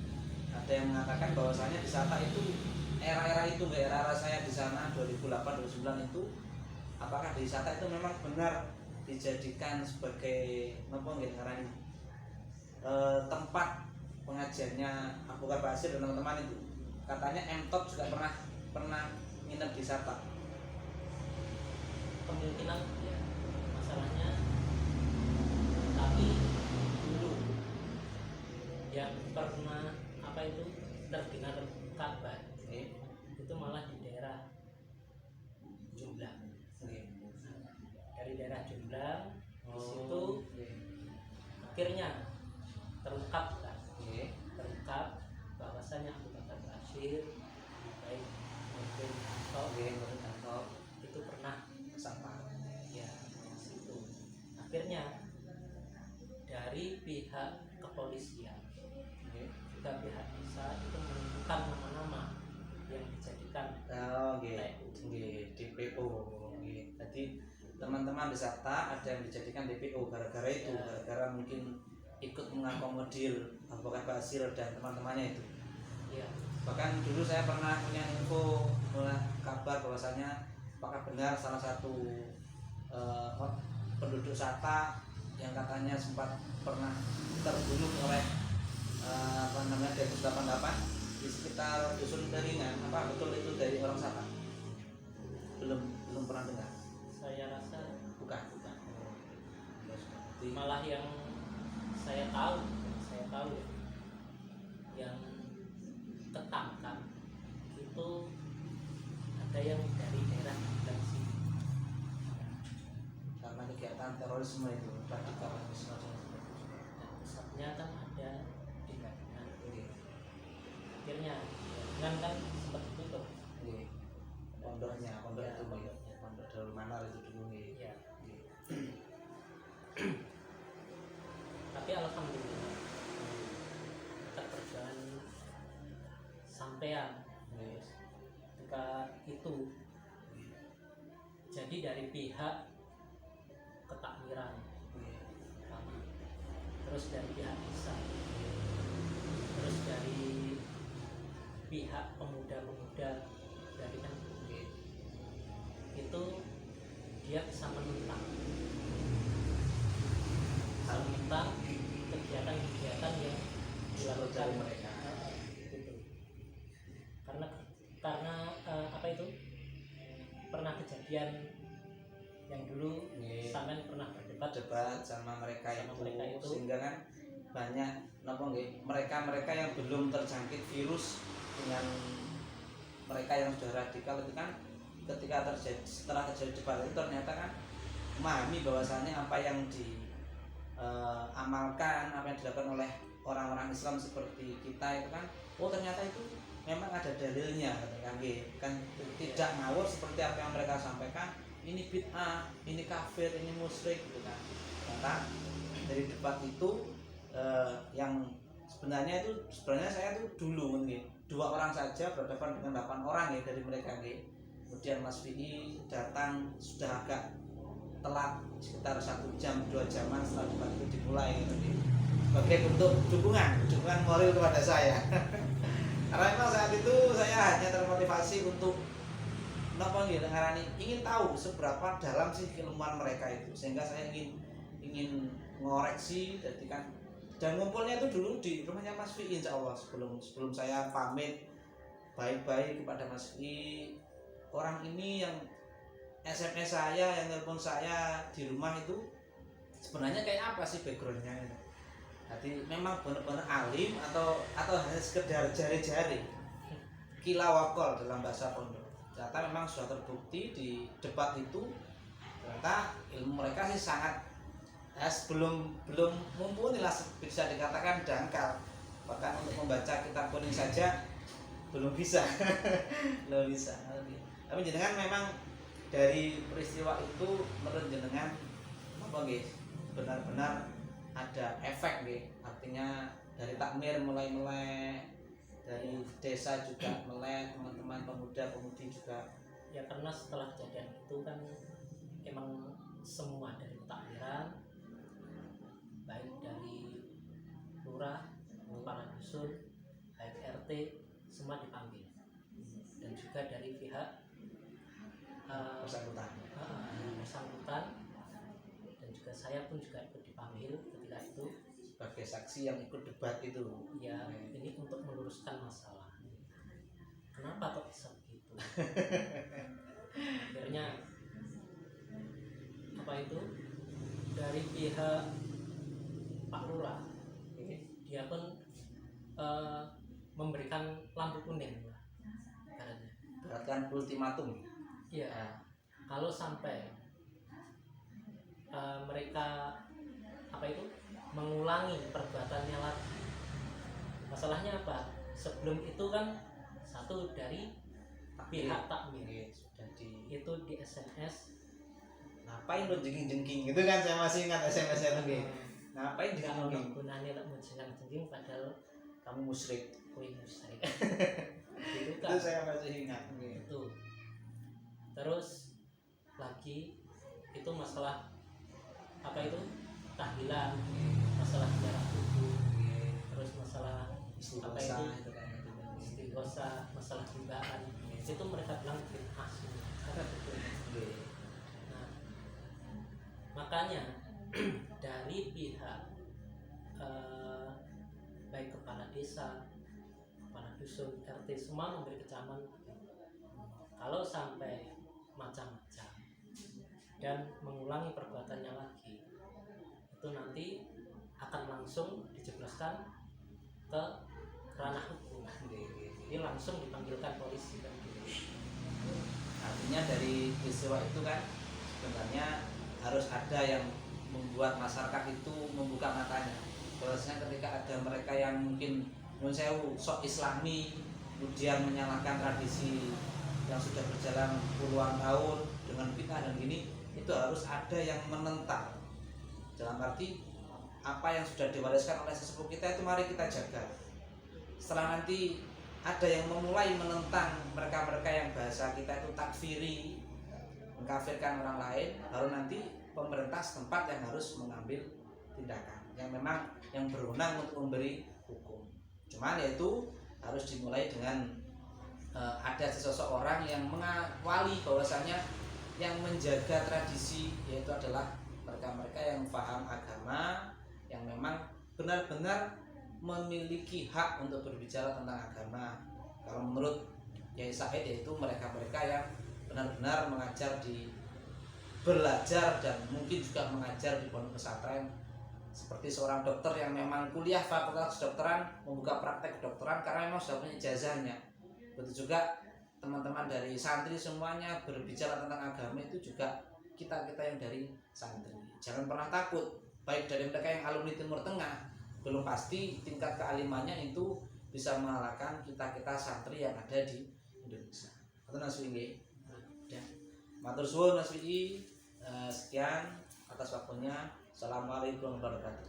ada yang mengatakan bahwasanya di Satak itu era-era itu era saya di sana 2008-2009 itu, apakah di Satak itu memang benar dijadikan sebagai tempat pengajiannya Abu Bakar Basir dan teman-teman itu. Katanya M-Top juga pernah nginep di Satak. kemungkinan ya masalahnya, tapi dulu yang pernah apa itu terdengar kabar itu malah di daerah Jomblang. Dari daerah Jomblang di situ akhirnya terungkap bahwasanya Abu Bakar Basir baik maupun Anto itu pernah kesana ya di situ. Akhirnya dari pihak kepolisian juga pihak desa itu menentukan nama-nama yang dijadikan DPO. Jadi teman-teman di Satak ada yang dijadikan DPO gara-gara itu, gara-gara mungkin ikut mengakomodir Abu Bakar Basir dan teman-temannya itu. ya. Bahkan dulu saya pernah punya info kabar bahwasanya apakah benar salah satu penduduk Satak yang katanya sempat pernah terbunuh oleh Densus 88 di sekitar dusun Daringan, apa betul itu dari orang Satak? Belum pernah dengar. Saya rasa malah yang saya tahu ya, yang ketangkap itu ada yang dari daerah sebelah sini. Karena kegiatan terorisme itu radikalisme. Dan pusatnya kan ada di Gadungan. Akhirnya Gadungan kan sempat ditutup. Pondoknya, pondok Ya, itu pondoknya. pondok Darul Manar itu dulu nih. Ya. Tapi alhamdulillah kita berjalan sampean ketika itu. Jadi dari pihak ketakmiran pertama, terus dari pihak desa, terus dari pihak pemuda-pemuda dari kan itu dia bisa menentang kegiatan-kegiatan yang dilakukan dari mereka. Gitu. Karena apa itu pernah kejadian yang dulu sampean pernah debat sama mereka, Sama mereka itu. sehingga kan banyak mereka yang belum terjangkit virus dengan mereka yang sudah radikal itu kan ketika setelah terjadi debat itu ternyata kan memahami bahwasannya apa yang diamalkan, apa yang dilakukan oleh orang-orang Islam seperti kita itu kan, oh ternyata itu memang ada dalilnya kan tidak ngawur seperti apa yang mereka sampaikan, ini bid'ah, ini kafir, ini musyrik gitu kan. Ternyata dari debat itu yang sebenarnya saya tuh dulu nih 2 orang saja berhadapan dengan 8 orang ya dari mereka nih. Kemudian Mas Vi'i datang sudah agak telat sekitar 1 jam 2 jaman setelah debat itu dimulai gitu, sebagai bentuk dukungan moral kepada saya. Karena memang saat itu saya hanya termotivasi untuk ingin tahu seberapa dalam sih keilmuan mereka itu, sehingga saya ingin ngoreksi. Jadi kan dan ngumpulnya itu dulu di rumahnya Mas Vi'i, insya Allah sebelum saya pamit baik-baik kepada Mas Vi'i. Orang ini yang SMS saya, yang telepon saya di rumah itu sebenarnya kayak apa sih backgroundnya itu? Jadi memang benar-benar alim atau hanya sekedar jari-jari kilawakol dalam bahasa pondok. Ternyata memang sudah terbukti di debat itu, ternyata ilmu mereka sih sangat belum mumpuni lah, bisa dikatakan dangkal. Bahkan untuk membaca kitab kuning saja belum bisa. Belum bisa. Tapi jenengan memang dari peristiwa itu menurut jenengan apa nggih benar-benar ada efek nggih, artinya dari takmir mulai melek, dari desa juga melek, teman-teman pemuda-pemudi juga. Ya karena setelah kejadian itu kan emang semua dari takmiran, baik dari lurah, kepala dusun, baik RT, semua dipanggil, dan juga dari pihak bersangkutan, dan juga saya pun juga ikut dipanggil ketika itu sebagai saksi yang ikut debat itu. Ya ini untuk meluruskan masalah, kenapa kok bisa begitu. Akhirnya apa itu dari pihak Pak Lurah, dia pun memberikan lampu kuning lah karena Beratkan ultimatum. ya kalau sampai mereka apa itu mengulangi perbuatannya lagi. Masalahnya apa? Sebelum itu kan satu dari pihak takmir sudah itu di SMS, ngapain lo jengking-jengking gitu kan, saya masih ingat SMS itu nggih. Ngapain kalau jengking? gunanya lek menjengking padahal Kamu musyrik. kui musyrik. Itu Itu kan saya masih ingat. itu. Terus lagi itu masalah apa itu tahlilan, masalah jarak tubuh, terus masalah apa itu istighosa, masalah dugaan, itu mereka bilang bid'ah semua. Nah, makanya dari pihak baik kepala desa, kepala dusun, RT semua memberi kecaman kalau sampai macam-macam dan mengulangi perbuatannya lagi, itu nanti akan langsung dijebloskan ke ranah hukum. Ini langsung dipanggilkan polisi kan gitu. Artinya dari peristiwa itu kan sebenarnya harus ada yang membuat masyarakat itu membuka matanya. Bahwasanya ketika ada mereka yang mungkin sok islami, kemudian menyalahkan tradisi yang sudah berjalan puluhan tahun dengan fitnah dan gini, itu harus ada yang menentang. Dalam arti apa yang sudah diwariskan oleh sesepuh kita itu mari kita jaga. Setelah nanti ada yang memulai menentang mereka-mereka yang bahasa kita itu takfiri, mengkafirkan orang lain, baru nanti pemerintah setempat yang harus mengambil tindakan yang memang yang berwenang untuk memberi hukum. Cuman yaitu harus dimulai dengan ada seseorang yang mengawali bahwasanya yang menjaga tradisi yaitu adalah mereka-mereka yang paham agama, yang memang benar-benar memiliki hak untuk berbicara tentang agama. Kalau menurut Yai Said yaitu mereka-mereka yang benar-benar mengajar di belajar dan mungkin juga mengajar di pondok pesantren, seperti seorang dokter yang memang kuliah fakultas kedokteran, membuka praktek kedokteran karena memang sudah punya ijazahnya. Begitu juga teman-teman dari santri semuanya berbicara tentang agama itu juga kita yang dari santri. Jangan pernah takut, baik dari mereka yang alumni Timur Tengah, belum pasti tingkat kealimannya itu bisa mengalahkan kita santri yang ada di Indonesia. Atau naswi ya. Matur suwun naswi, sekian atas waktunya. Assalamualaikum warahmatullahi wabarakatuh.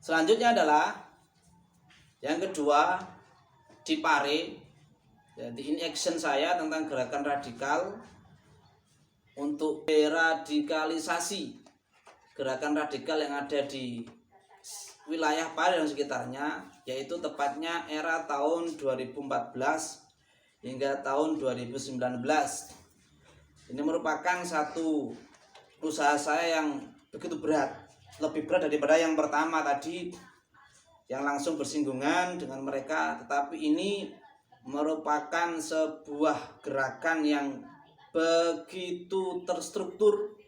Selanjutnya adalah yang kedua di Pare. Jadi ini action saya tentang gerakan radikal untuk deradikalisasi gerakan radikal yang ada di wilayah Pare dan sekitarnya, yaitu tepatnya era tahun 2014 hingga tahun 2019. Ini merupakan satu usaha saya yang begitu berat, lebih berat daripada yang pertama tadi yang langsung bersinggungan dengan mereka, tetapi ini merupakan sebuah gerakan yang begitu terstruktur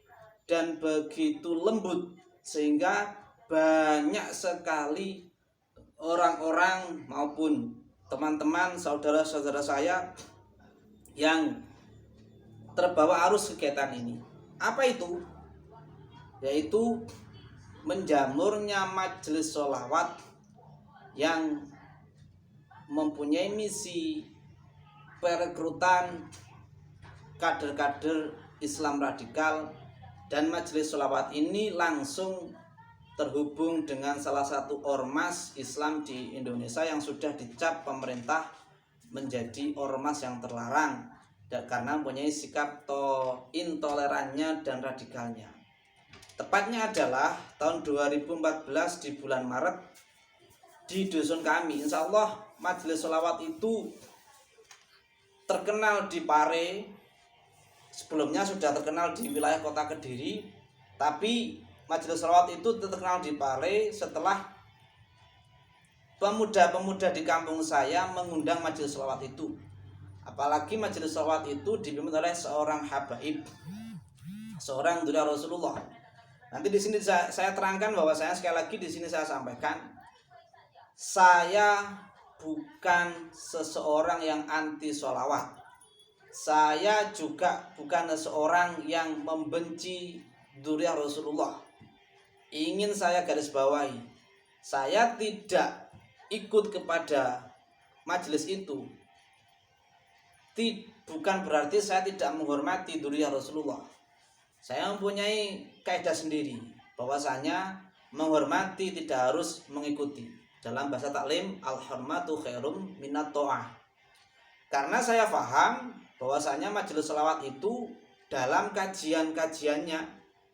dan begitu lembut sehingga banyak sekali orang-orang maupun teman-teman saudara-saudara saya yang terbawa arus kegiatan ini. Apa itu? Yaitu menjamurnya majelis sholawat yang mempunyai misi perekrutan kader-kader Islam radikal, dan majelis sholawat ini langsung terhubung dengan salah satu ormas Islam di Indonesia yang sudah dicap pemerintah menjadi ormas yang terlarang karena mempunyai sikap intolerannya dan radikalnya. Tepatnya adalah tahun 2014 di bulan Maret di dusun kami. Insya Allah majelis sholawat itu terkenal di Pare. Sebelumnya sudah terkenal di wilayah kota Kediri, tapi majelis sholawat itu terkenal di Pare setelah pemuda-pemuda di kampung saya mengundang majelis sholawat itu. Apalagi majelis sholawat itu dipimpin oleh seorang habaib, seorang dzurriyyah Rasulullah. Nanti di sini saya terangkan bahwa saya sekali lagi di sini saya sampaikan, saya bukan seseorang yang anti sholawat. Saya juga bukan seseorang yang membenci dzurriyyah Rasulullah. Ingin saya garis bawahi, saya tidak ikut kepada majelis itu. Bukan berarti saya tidak menghormati dzurriyyah Rasulullah. Saya mempunyai kaidah sendiri bahwasanya menghormati tidak harus mengikuti. Dalam bahasa taklim, al-hurmatu khairum minat ta'ah. Karena saya paham bahwasanya majelis sholawat itu dalam kajian-kajiannya,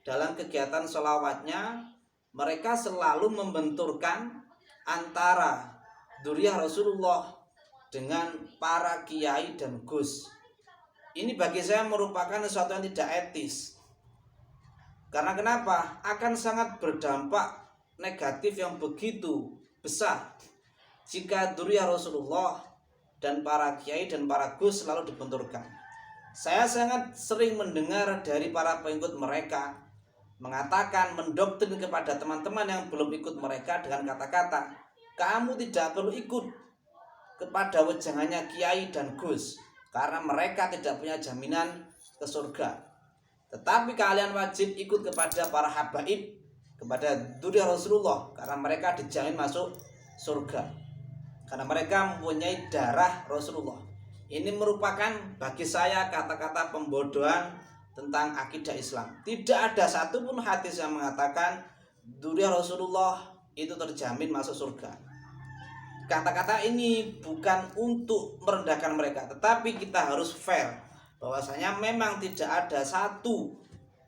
dalam kegiatan sholawatnya, mereka selalu membenturkan antara dzurriyyah Rasulullah dengan para kiai dan gus. Ini bagi saya merupakan sesuatu yang tidak etis. Karena kenapa? Akan sangat berdampak negatif yang begitu besar jika dzurriyyah Rasulullah dan para kiai dan para gus selalu dibenturkan. Saya sangat sering mendengar dari para pengikut mereka mengatakan, mendoktrin kepada teman-teman yang belum ikut mereka dengan kata-kata, kamu tidak perlu ikut kepada wejangannya kiai dan gus karena mereka tidak punya jaminan ke surga. Tetapi kalian wajib ikut kepada para habaib, kepada dzurriyyah Rasulullah, karena mereka dijamin masuk surga, karena mereka mempunyai darah Rasulullah. Ini merupakan bagi saya kata-kata pembodohan tentang akidah Islam. Tidak ada satupun hadis yang mengatakan dzurriyyah Rasulullah itu terjamin masuk surga. Kata-kata ini bukan untuk merendahkan mereka, tetapi kita harus fair bahwasanya memang tidak ada satu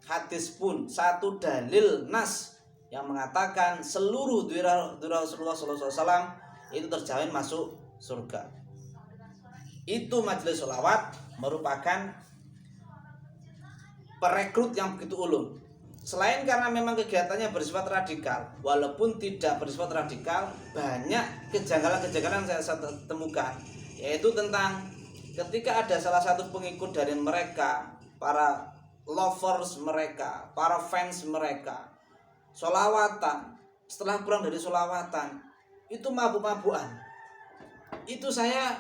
hadis pun, satu dalil nas yang mengatakan seluruh dzurriyyah Rasulullah SAW itu terjamin masuk surga. Itu majelis sholawat merupakan perekrut yang begitu ulung. Selain karena memang kegiatannya bersifat radikal, walaupun tidak bersifat radikal, banyak kejanggalan-kejanggalan yang saya temukan, yaitu tentang ketika ada salah satu pengikut dari mereka, para lovers mereka, para fans mereka, sholawatan, setelah pulang dari sholawatan itu mabuk-mabukan. Itu saya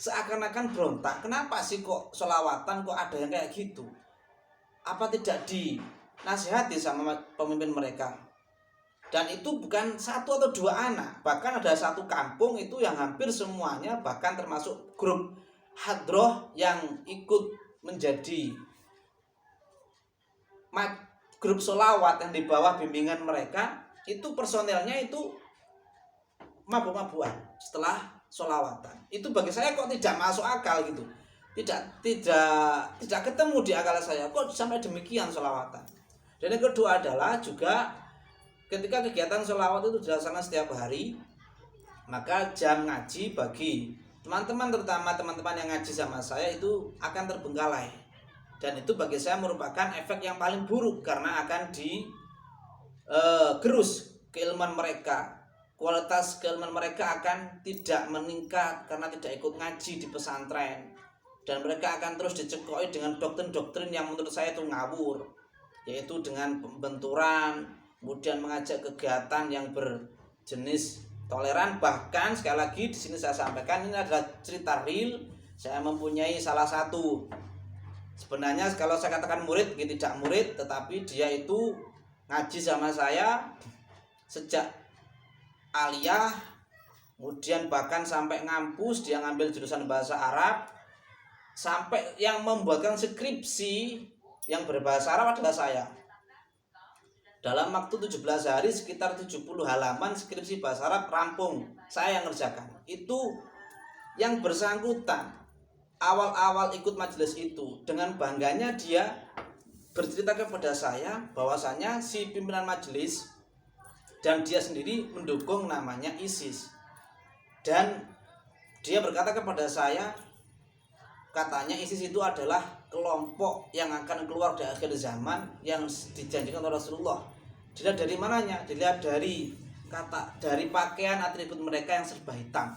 seakan-akan berontak, kenapa sih kok sholawatan kok ada yang kayak gitu? Apa tidak dinasihati sama pemimpin mereka? Dan itu bukan satu atau dua anak, bahkan ada satu kampung itu yang hampir semuanya, bahkan termasuk grup hadroh yang ikut menjadi grup sholawat yang di bawah bimbingan mereka, itu personelnya itu mabuk-mabukan setelah sholawatan. Itu bagi saya kok tidak masuk akal gitu. Tidak ketemu di akal saya kok sampai demikian sholawatan. Dan yang kedua adalah juga ketika kegiatan sholawat itu dilaksanakan setiap hari, maka jam ngaji bagi teman-teman, terutama teman-teman yang ngaji sama saya, itu akan terbengkalai. Dan itu bagi saya merupakan efek yang paling buruk karena akan digerus keilmuan mereka. Kualitas keilmuan mereka akan tidak meningkat karena tidak ikut ngaji di pesantren, dan mereka akan terus dicekoi dengan doktrin-doktrin yang menurut saya itu ngawur, yaitu dengan pembenturan, kemudian mengajak kegiatan yang berjenis toleran. Bahkan sekali lagi di sini saya sampaikan, ini adalah cerita real. Saya mempunyai salah satu, sebenarnya kalau saya katakan murid, dia tidak murid, tetapi dia itu ngaji sama saya sejak aliyah, kemudian bahkan sampai ngampus, dia ngambil jurusan bahasa Arab, sampai yang membuatkan skripsi yang berbahasa Arab adalah saya. Dalam waktu 17 hari sekitar 70 halaman skripsi bahasa Arab rampung, saya yang ngerjakan. Itu yang bersangkutan awal-awal ikut majelis itu, dengan bangganya dia bercerita kepada saya bahwasanya si pimpinan majelis dan dia sendiri mendukung namanya ISIS. Dan dia berkata kepada saya, katanya ISIS itu adalah kelompok yang akan keluar di akhir zaman yang dijanjikan oleh Rasulullah. Dilihat dari mananya? Dilihat dari pakaian atribut mereka yang serba hitam.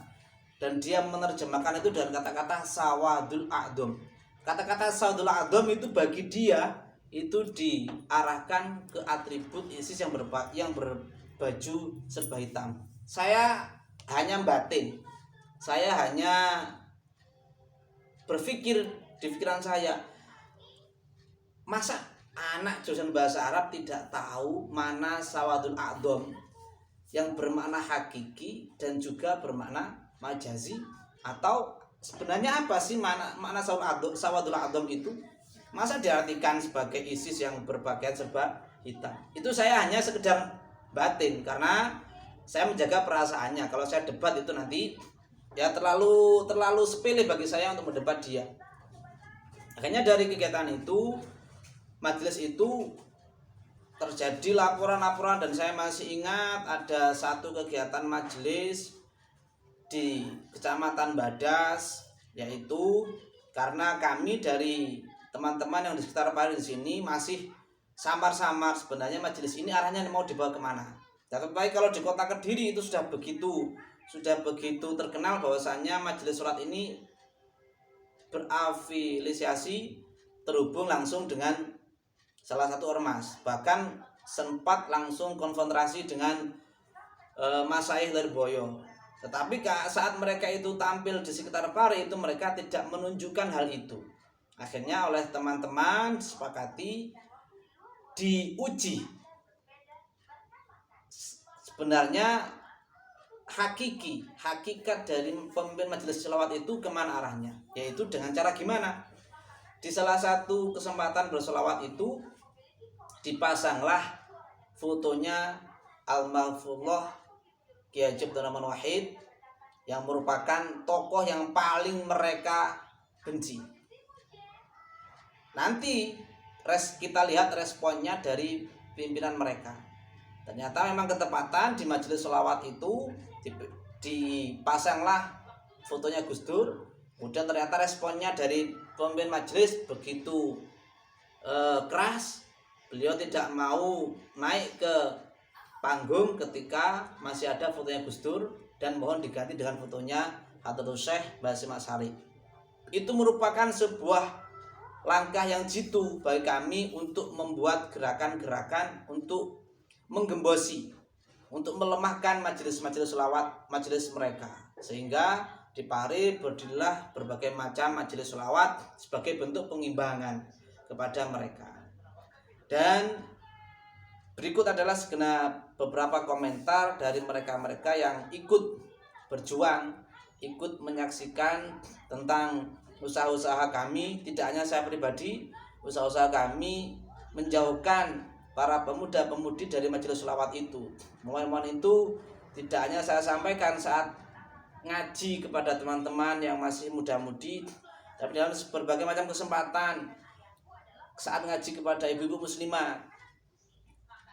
Dan dia menerjemahkan itu dengan kata-kata sawadul a'dham. Kata-kata sawadul a'dham itu bagi dia itu diarahkan ke atribut ISIS yang berbaju serba hitam. Saya hanya batin, saya hanya berpikir di pikiran saya, masa anak jurusan bahasa Arab tidak tahu mana sawadul a'dham yang bermakna hakiki dan juga bermakna majazi? Atau sebenarnya apa sih makna sawadul a'dham itu? Masa diartikan sebagai ISIS yang berpakaian serba hitam? Itu saya hanya sekedar batin karena saya menjaga perasaannya. Kalau saya debat itu nanti ya terlalu sepele bagi saya untuk mendebat dia. Akhirnya dari kegiatan itu, majelis itu terjadi laporan-laporan, dan saya masih ingat ada satu kegiatan majelis di Kecamatan Badas, yaitu karena kami dari teman-teman yang di sekitar Paris di sini masih samar-samar sebenarnya majelis ini arahnya mau dibawa kemana. Tapi kalau di kota Kediri itu sudah begitu terkenal bahwasanya majelis sholat ini berafiliasi terhubung langsung dengan salah satu ormas, bahkan sempat langsung konfrontasi dengan Masyaikh Lirboyo. Tetapi saat mereka itu tampil di sekitar Pare itu mereka tidak menunjukkan hal itu. Akhirnya oleh teman-teman disepakati diuji sebenarnya hakikat dari pemimpin majelis sholawat itu kemana arahnya, yaitu dengan cara gimana. Di salah satu kesempatan bersolawat itu dipasanglah fotonya Al-Mahfullah Kiai Haji Abdurrahman Wahid yang merupakan tokoh yang paling mereka benci. Nanti kita lihat responnya dari pimpinan mereka. Ternyata memang ketepatan di majelis sholawat itu dipasanglah fotonya Gus Dur. Kemudian ternyata responnya dari pemimpin majelis begitu keras. Beliau tidak mau naik ke panggung ketika masih ada fotonya Gus Dur dan mohon diganti dengan fotonya Hadratus Syekh Basim Asy'ari. Itu merupakan sebuah langkah yang jitu bagi kami untuk membuat gerakan-gerakan untuk menggembosi, untuk melemahkan majelis-majelis sholawat, majelis mereka, sehingga di Pare berdirilah berbagai macam majelis sholawat sebagai bentuk pengimbangan kepada mereka. Dan berikut adalah segenap beberapa komentar dari mereka-mereka yang ikut berjuang, ikut menyaksikan tentang usaha-usaha kami. Tidak hanya saya pribadi, usaha-usaha kami menjauhkan para pemuda-pemudi dari majelis sholawat itu. Momen-momen itu tidak hanya saya sampaikan saat ngaji kepada teman-teman yang masih muda-mudi, tapi dalam berbagai macam kesempatan saat ngaji kepada ibu-ibu muslimah,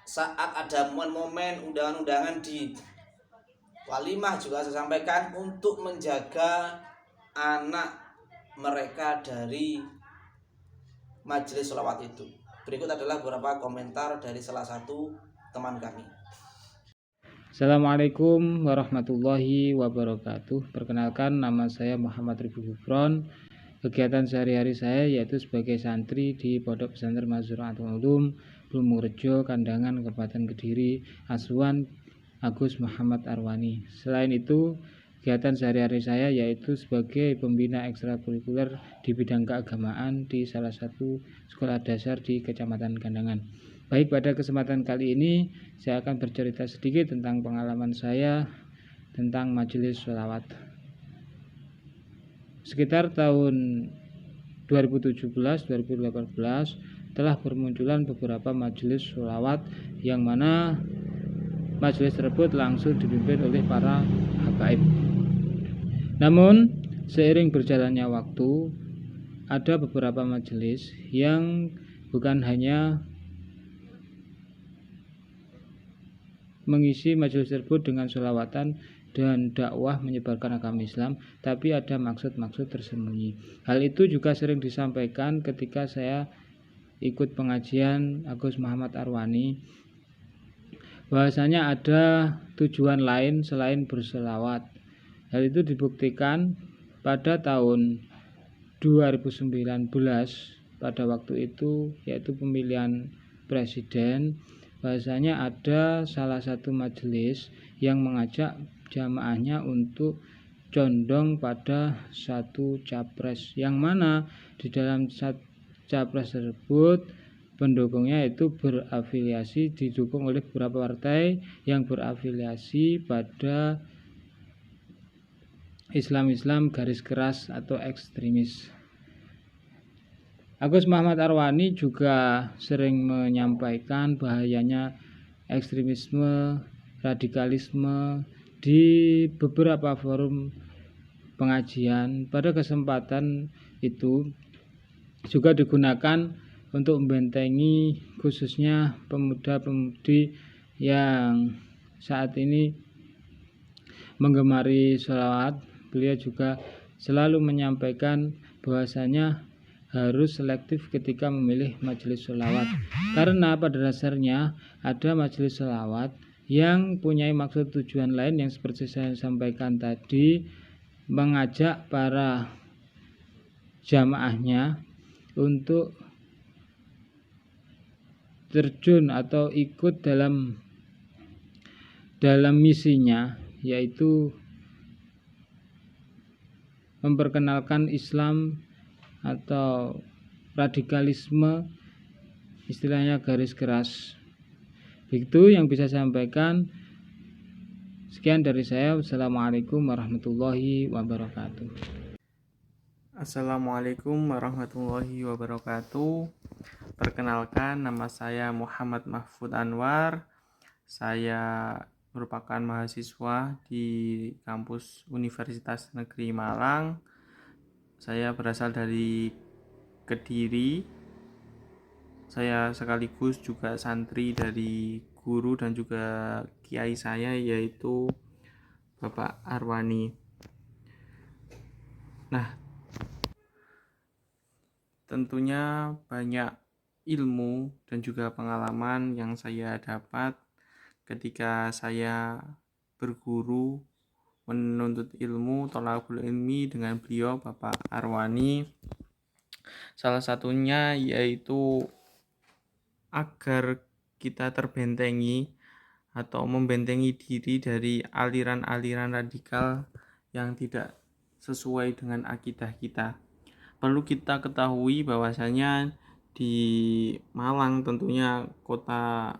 saat ada momen-momen undangan-undangan di walimah juga saya sampaikan untuk menjaga anak mereka dari majelis sholawat itu. Berikut adalah beberapa komentar dari salah satu teman kami. Assalamualaikum warahmatullahi wabarakatuh. Perkenalkan, nama saya Muhammad Ribu Gufron. Kegiatan sehari-hari saya yaitu sebagai santri di Pondok Pesantren Mazhuratul Ulum Blumurejo, Kandangan, Kabupaten Kediri, Asuhan Agus Muhammad Arwani. Selain itu, kegiatan sehari-hari saya yaitu sebagai pembina ekstrakurikuler di bidang keagamaan di salah satu sekolah dasar di Kecamatan Kandangan. Baik, pada kesempatan kali ini saya akan bercerita sedikit tentang pengalaman saya tentang majelis sholawat. Sekitar tahun 2017-2018 telah bermunculan beberapa majelis sholawat yang mana majelis tersebut langsung dipimpin oleh para habaib. Namun seiring berjalannya waktu, ada beberapa majelis yang bukan hanya mengisi majelis tersebut dengan sholawatan dan dakwah menyebarkan agama Islam, tapi ada maksud-maksud tersembunyi. Hal itu juga sering disampaikan ketika saya ikut pengajian Agus Muhammad Arwani, bahwasanya ada tujuan lain selain berselawat. Hal itu dibuktikan pada tahun 2019 pada waktu itu, yaitu pemilihan presiden, bahwasanya ada salah satu majelis yang mengajak jamaahnya untuk condong pada satu capres, yang mana di dalam capres tersebut pendukungnya itu berafiliasi, didukung oleh beberapa partai yang berafiliasi pada Islam garis keras atau ekstremis. Agus Muhammad Arwani juga sering menyampaikan bahayanya ekstremisme, radikalisme di beberapa forum pengajian. Pada kesempatan itu juga digunakan untuk membentengi khususnya pemuda-pemudi yang saat ini menggemari sholawat. Beliau juga selalu menyampaikan bahwasanya harus selektif ketika memilih majelis sholawat, karena pada dasarnya ada majelis sholawat yang punya maksud tujuan lain yang seperti saya sampaikan tadi, mengajak para jamaahnya untuk terjun atau ikut dalam misinya, yaitu memperkenalkan Islam atau radikalisme, istilahnya garis keras. Begitu yang bisa saya sampaikan. Sekian dari saya. Wassalamualaikum warahmatullahi wabarakatuh. Assalamualaikum warahmatullahi wabarakatuh. Perkenalkan, nama saya Muhammad Mahfud Anwar. Saya merupakan mahasiswa di kampus Universitas Negeri Malang. Saya berasal dari Kediri. Saya sekaligus juga santri dari guru dan juga kiai saya, yaitu Bapak Arwani. Nah, tentunya banyak ilmu dan juga pengalaman yang saya dapat ketika saya berguru menuntut ilmu, thalabul ilmi dengan beliau Bapak Arwani. Salah satunya yaitu agar kita terbentengi atau membentengi diri dari aliran-aliran radikal yang tidak sesuai dengan akidah kita. Perlu kita ketahui bahwasanya di Malang, tentunya kota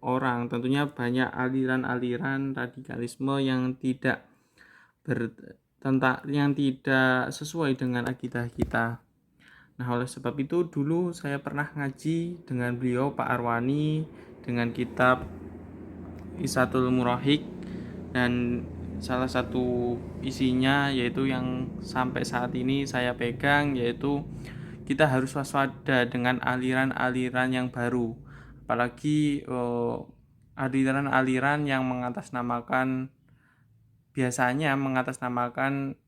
orang, tentunya banyak aliran-aliran radikalisme yang tidak sesuai dengan akidah kita. Nah, oleh sebab itu dulu saya pernah ngaji dengan beliau Pak Arwani dengan kitab Isatul Murahik, dan salah satu isinya yaitu yang sampai saat ini saya pegang, yaitu kita harus waspada dengan aliran-aliran yang baru, apalagi aliran-aliran yang biasanya mengatasnamakan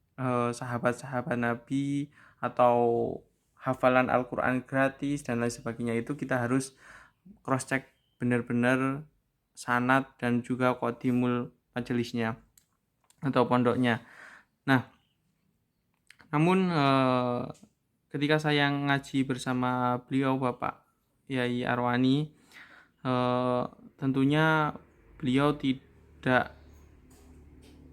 sahabat-sahabat Nabi atau hafalan Al-Quran gratis dan lain sebagainya. Itu kita harus cross check benar-benar sanad dan juga qadimul majelisnya atau pondoknya. Nah, namun ketika saya ngaji bersama beliau Bapak Yai Arwani, tentunya beliau tidak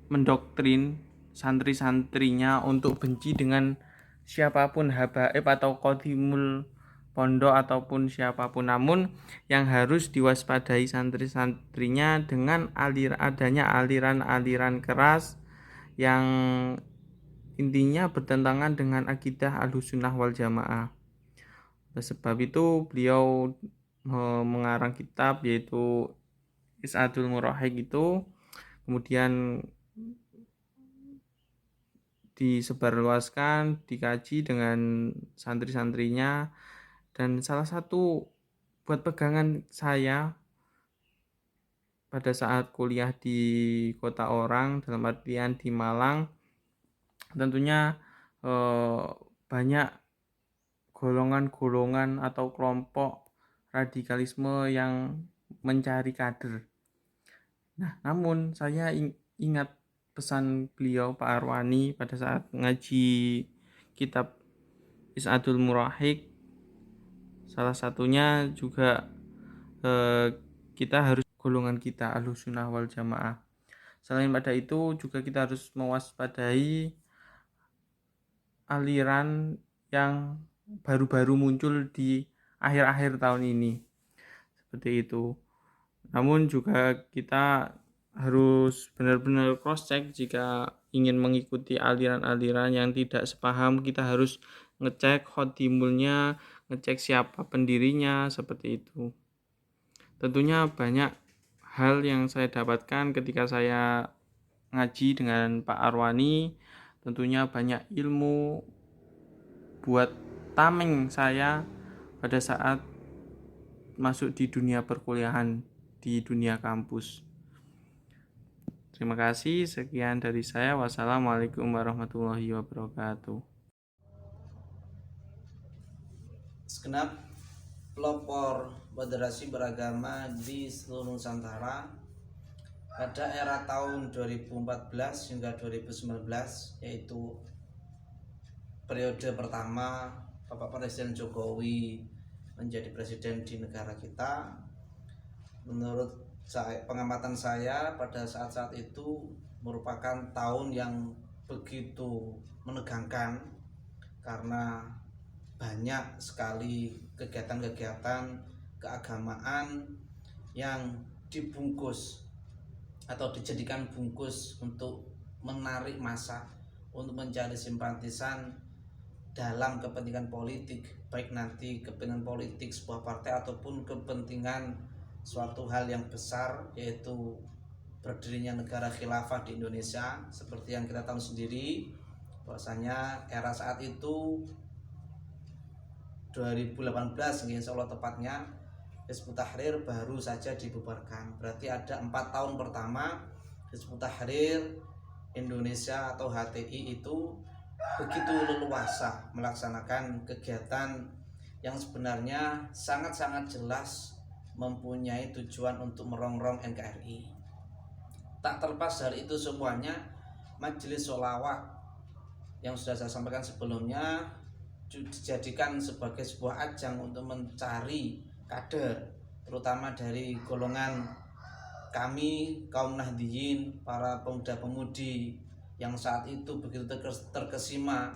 mendoktrin santri-santrinya untuk benci dengan siapapun, habaib atau qadimul pondok ataupun siapapun. Namun yang harus diwaspadai santri-santrinya dengan adanya aliran-aliran keras yang intinya bertentangan dengan akidah Ahlussunnah wal Jamaah. Oleh sebab itu beliau mengarang kitab yaitu Isatul Murahik itu, kemudian disebarluaskan, dikaji dengan santri-santrinya, dan salah satu buat pegangan saya pada saat kuliah di kota orang, dalam artian di Malang, tentunya banyak golongan-golongan atau kelompok radikalisme yang mencari kader. Nah, namun saya ingat pesan beliau Pak Arwani pada saat ngaji kitab Isatul Murahik. Salah satunya juga kita harus golongan kita Ahlussunnah wal Jamaah. Selain pada itu juga kita harus mewaspadai aliran yang baru-baru muncul di akhir-akhir tahun ini, seperti itu. Namun juga kita harus benar-benar cross check jika ingin mengikuti aliran-aliran yang tidak sepaham. Kita harus ngecek khotimulnya, ngecek siapa pendirinya, seperti itu. Tentunya banyak hal yang saya dapatkan ketika saya ngaji dengan Pak Arwani. Tentunya banyak ilmu buat tameng saya pada saat masuk di dunia perkuliahan, di dunia kampus. Terima kasih, sekian dari saya. Wassalamualaikum warahmatullahi wabarakatuh. Segenap pelopor moderasi beragama di seluruh Nusantara pada era tahun 2014 hingga 2019, yaitu periode pertama Bapak Presiden Jokowi menjadi presiden di negara kita, menurut pengamatan saya pada saat-saat itu merupakan tahun yang begitu menegangkan karena banyak sekali kegiatan-kegiatan keagamaan yang dibungkus atau dijadikan bungkus untuk menarik massa, untuk mencari simpatisan dalam kepentingan politik, baik nanti kepentingan politik sebuah partai ataupun kepentingan suatu hal yang besar, yaitu berdirinya negara khilafah di Indonesia. Seperti yang kita tahu sendiri bahwasanya era saat itu 2018 insya Allah tepatnya, Hizbut Tahrir baru saja dibubarkan. Berarti ada 4 tahun pertama Hizbut Tahrir Indonesia atau HTI itu begitu leluasa melaksanakan kegiatan yang sebenarnya sangat-sangat jelas mempunyai tujuan untuk merongrong NKRI. Tak terlepas dari itu semuanya, majelis sholawat yang sudah saya sampaikan sebelumnya dijadikan sebagai sebuah ajang untuk mencari kader, terutama dari golongan kami kaum Nahdliyin, para pemuda-pemudi yang saat itu begitu terkesima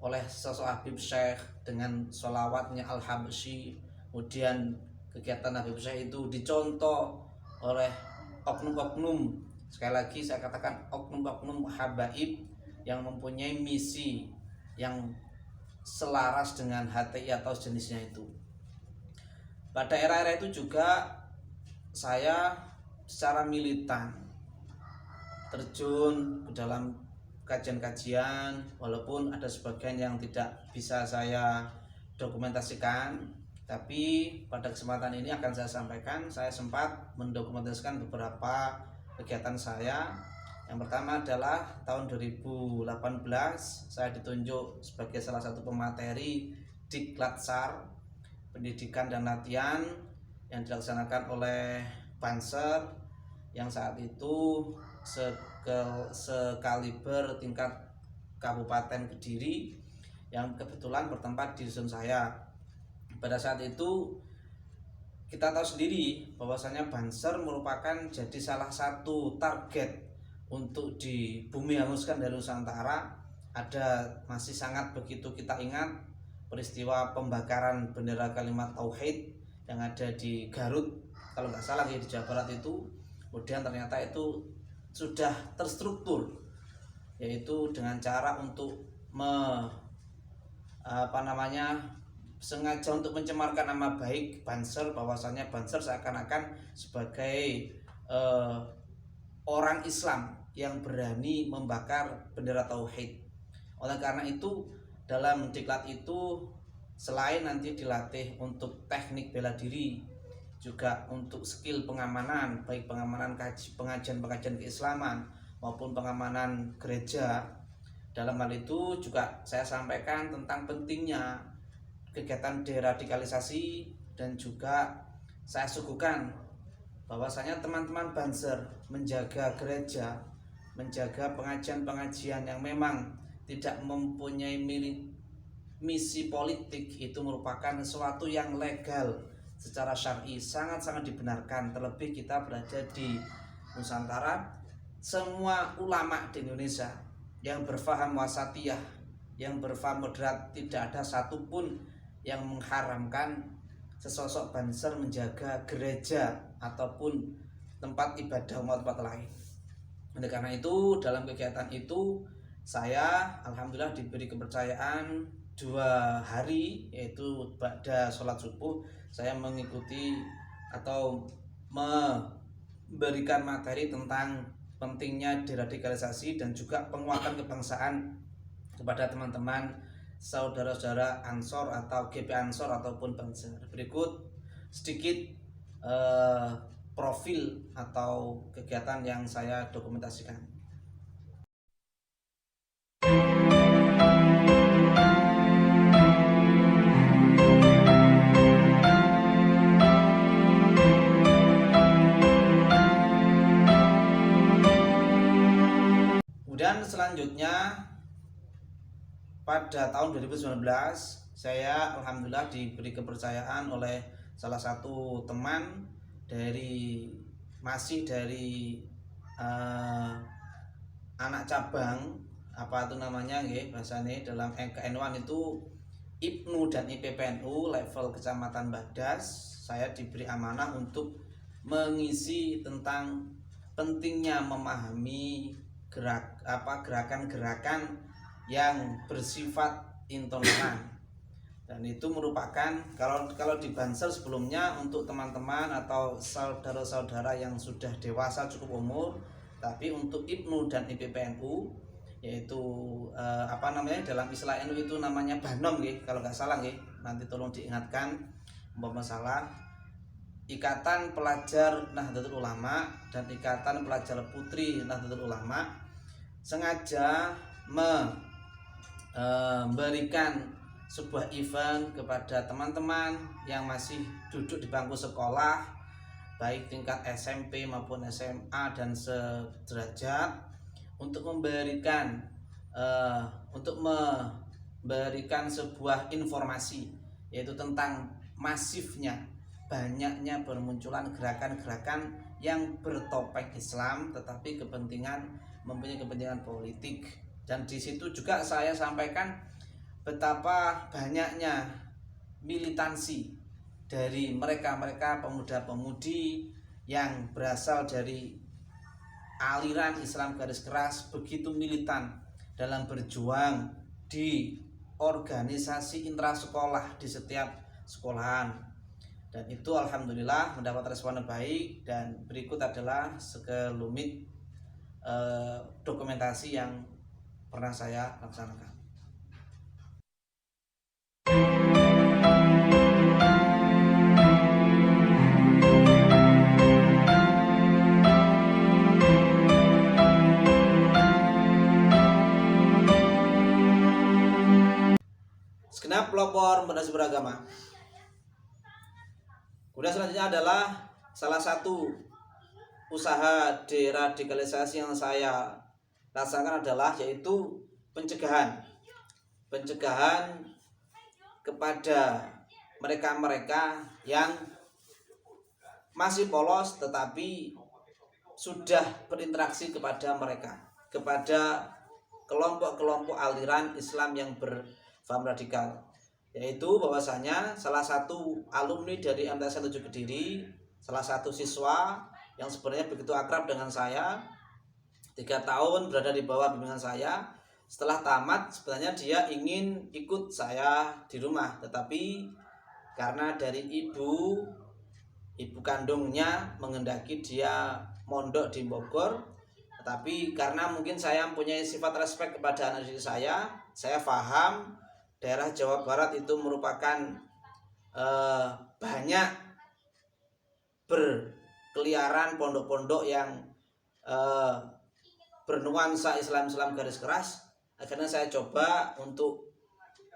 oleh sosok Habib Syekh dengan sholawatnya Al-Habsyi. Kemudian kegiatan Habib Syekh itu dicontoh oleh oknum-oknum, sekali lagi saya katakan oknum-oknum habaib yang mempunyai misi yang selaras dengan HTI atau jenisnya itu. Pada era-era itu juga saya secara militan terjun ke dalam kajian-kajian, walaupun ada sebagian yang tidak bisa saya dokumentasikan, tapi pada kesempatan ini akan saya sampaikan. Saya sempat mendokumentasikan beberapa kegiatan saya. Yang pertama adalah tahun 2018 saya ditunjuk sebagai salah satu pemateri Diklatsar, pendidikan dan latihan yang dilaksanakan oleh Banser yang saat itu sekaliber tingkat Kabupaten Kediri yang kebetulan bertempat di dusun saya. Pada saat itu kita tahu sendiri bahwasanya Banser merupakan jadi salah satu target untuk di bumi hanguskan dari Nusantara. Masih sangat begitu kita ingat peristiwa pembakaran bendera kalimat tauhid yang ada di Garut, kalau nggak salah ya, di Jawa Barat itu. Kemudian ternyata itu sudah terstruktur, yaitu dengan cara untuk sengaja untuk mencemarkan nama baik Banser, bahwasannya Banser seakan-akan sebagai orang Islam yang berani membakar bendera tauhid. Oleh karena itu dalam diklat itu selain nanti dilatih untuk teknik bela diri, juga untuk skill pengamanan, baik pengamanan pengajian keislaman maupun pengamanan gereja. Dalam hal itu juga saya sampaikan tentang pentingnya kegiatan deradikalisasi, dan juga saya suguhkan bahwasanya teman-teman Banser menjaga gereja, menjaga pengajian-pengajian yang memang tidak mempunyai misi politik, itu merupakan sesuatu yang legal secara syar'i, sangat-sangat dibenarkan. Terlebih kita berada di Nusantara, semua ulama di Indonesia yang berfaham wasatiyah, yang berfaham moderat, tidak ada satupun yang mengharamkan sesosok Banser menjaga gereja ataupun tempat ibadah umat lain. Oleh karena itu dalam kegiatan itu saya alhamdulillah diberi kepercayaan 2 hari, yaitu pada sholat subuh saya mengikuti atau memberikan materi tentang pentingnya deradikalisasi dan juga penguatan kebangsaan kepada teman-teman saudara-saudara Ansor atau GP Ansor ataupun Banser. Berikut sedikit profil atau kegiatan yang saya dokumentasikan. Kemudian selanjutnya pada tahun 2019 saya alhamdulillah diberi kepercayaan oleh salah satu teman dari anak cabang apa itu namanya nggih bahasane dalam KN1 itu IPNU dan IPPNU level Kecamatan Badas. Saya diberi amanah untuk mengisi tentang pentingnya memahami gerakan-gerakan yang bersifat intoleran, dan itu merupakan kalau di Bansel sebelumnya untuk teman-teman atau saudara-saudara yang sudah dewasa cukup umur, tapi untuk IPNU dan IPPNU yaitu dalam istilah NU itu namanya Banom nggih kalau nggak salah nggih, nanti tolong diingatkan umpama salah. Ikatan Pelajar Nahdlatul Ulama dan Ikatan Pelajar Putri Nahdlatul Ulama sengaja memberikan sebuah event kepada teman-teman yang masih duduk di bangku sekolah baik tingkat SMP maupun SMA dan sederajat untuk memberikan sebuah informasi, yaitu tentang masifnya banyaknya bermunculan gerakan-gerakan yang bertopeng Islam tetapi mempunyai kepentingan politik. Dan di situ juga saya sampaikan betapa banyaknya militansi dari mereka pemuda-pemudi yang berasal dari aliran Islam garis keras begitu militan dalam berjuang di organisasi intrasekolah di setiap sekolahan, dan itu alhamdulillah mendapat respon yang baik. Dan berikut adalah sekelumit dokumentasi yang pernah saya laksanakan. Segenap pelopor moderasi beragama. Kemudian selanjutnya adalah salah satu usaha deradikalisasi yang saya laksanakan adalah yaitu pencegahan kepada mereka-mereka yang masih polos tetapi sudah berinteraksi kepada kelompok-kelompok aliran Islam yang berfaham radikal, yaitu bahwasanya salah satu alumni dari MTS 7 Kediri, salah satu siswa yang sebenarnya begitu akrab dengan saya, 3 tahun berada di bawah bimbingan saya. Setelah tamat sebenarnya dia ingin ikut saya di rumah, tetapi karena dari ibu kandungnya menghendaki dia mondok di Bogor, tetapi karena mungkin saya mempunyai sifat respek kepada anak didik saya paham daerah Jawa Barat itu merupakan banyak berkeliaran pondok-pondok yang bernuansa Islam garis keras. Akhirnya saya coba untuk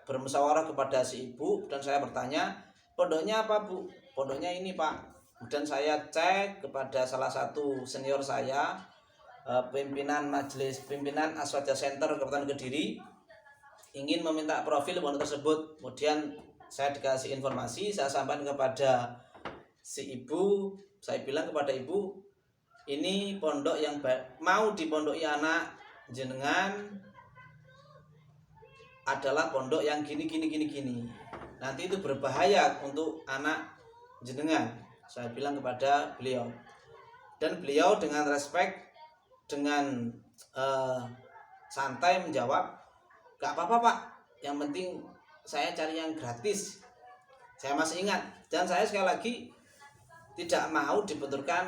bermusyawarah kepada si ibu dan saya bertanya, pondoknya apa Bu? Pondoknya ini Pak. Kemudian saya cek kepada salah satu senior saya, pimpinan Aswaja Center Kabupaten Kediri, ingin meminta profil pondok tersebut. Kemudian saya dikasih informasi, saya sampaikan kepada si ibu, saya bilang kepada ibu, ini pondok yang mau dipondoki anak jenengan adalah pondok yang gini. Nanti itu berbahaya untuk anak jenengan. Saya bilang kepada beliau. Dan beliau dengan respek, dengan santai menjawab, gak apa-apa Pak, yang penting saya cari yang gratis. Saya masih ingat, dan saya sekali lagi tidak mau dibenturkan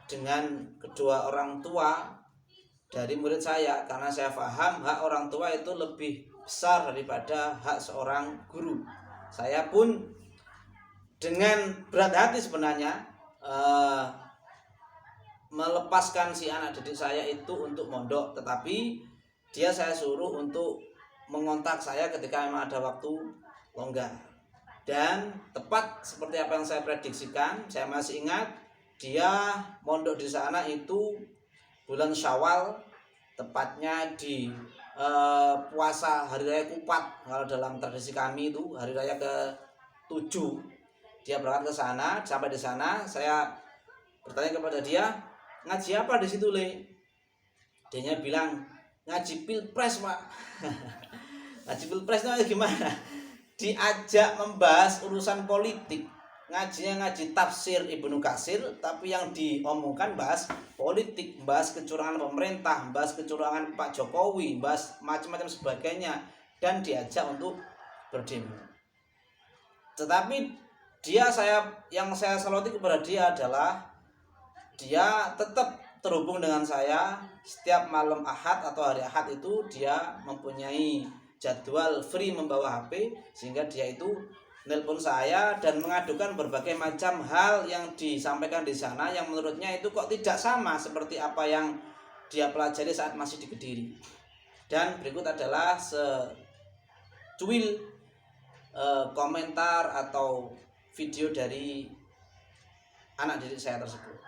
dengan kedua orang tua dari murid saya, karena saya paham hak orang tua itu lebih besar daripada hak seorang guru. Saya pun dengan berat hati sebenarnya melepaskan si anak didik saya itu untuk mondok, tetapi dia saya suruh untuk mengontak saya ketika memang ada waktu longgar. Dan tepat seperti apa yang saya prediksikan, saya masih ingat dia mondok di sana itu bulan Syawal, tepatnya di puasa hari raya Kupat. Kalau dalam tradisi kami itu hari raya ke-7 dia berangkat ke sana. Sampai di sana saya bertanya kepada dia, ngaji apa di situ Le? Dia bilang ngaji pilpres Pak. Ngaji pilpres itu gimana? Diajak membahas urusan politik. Ngajinya ngaji tafsir Ibnu Katsir, tapi yang diomongkan bahas politik, bahas kecurangan pemerintah, bahas kecurangan Pak Jokowi, bahas macam-macam sebagainya, dan diajak untuk berdemo. Tetapi yang saya saloti kepada dia adalah dia tetap terhubung dengan saya setiap malam Ahad atau hari Ahad itu dia mempunyai jadwal free membawa HP, sehingga dia itu nelpon saya dan mengadukan berbagai macam hal yang disampaikan di sana yang menurutnya itu kok tidak sama seperti apa yang dia pelajari saat masih di Kediri. Dan berikut adalah secuil komentar atau video dari anak didik saya tersebut.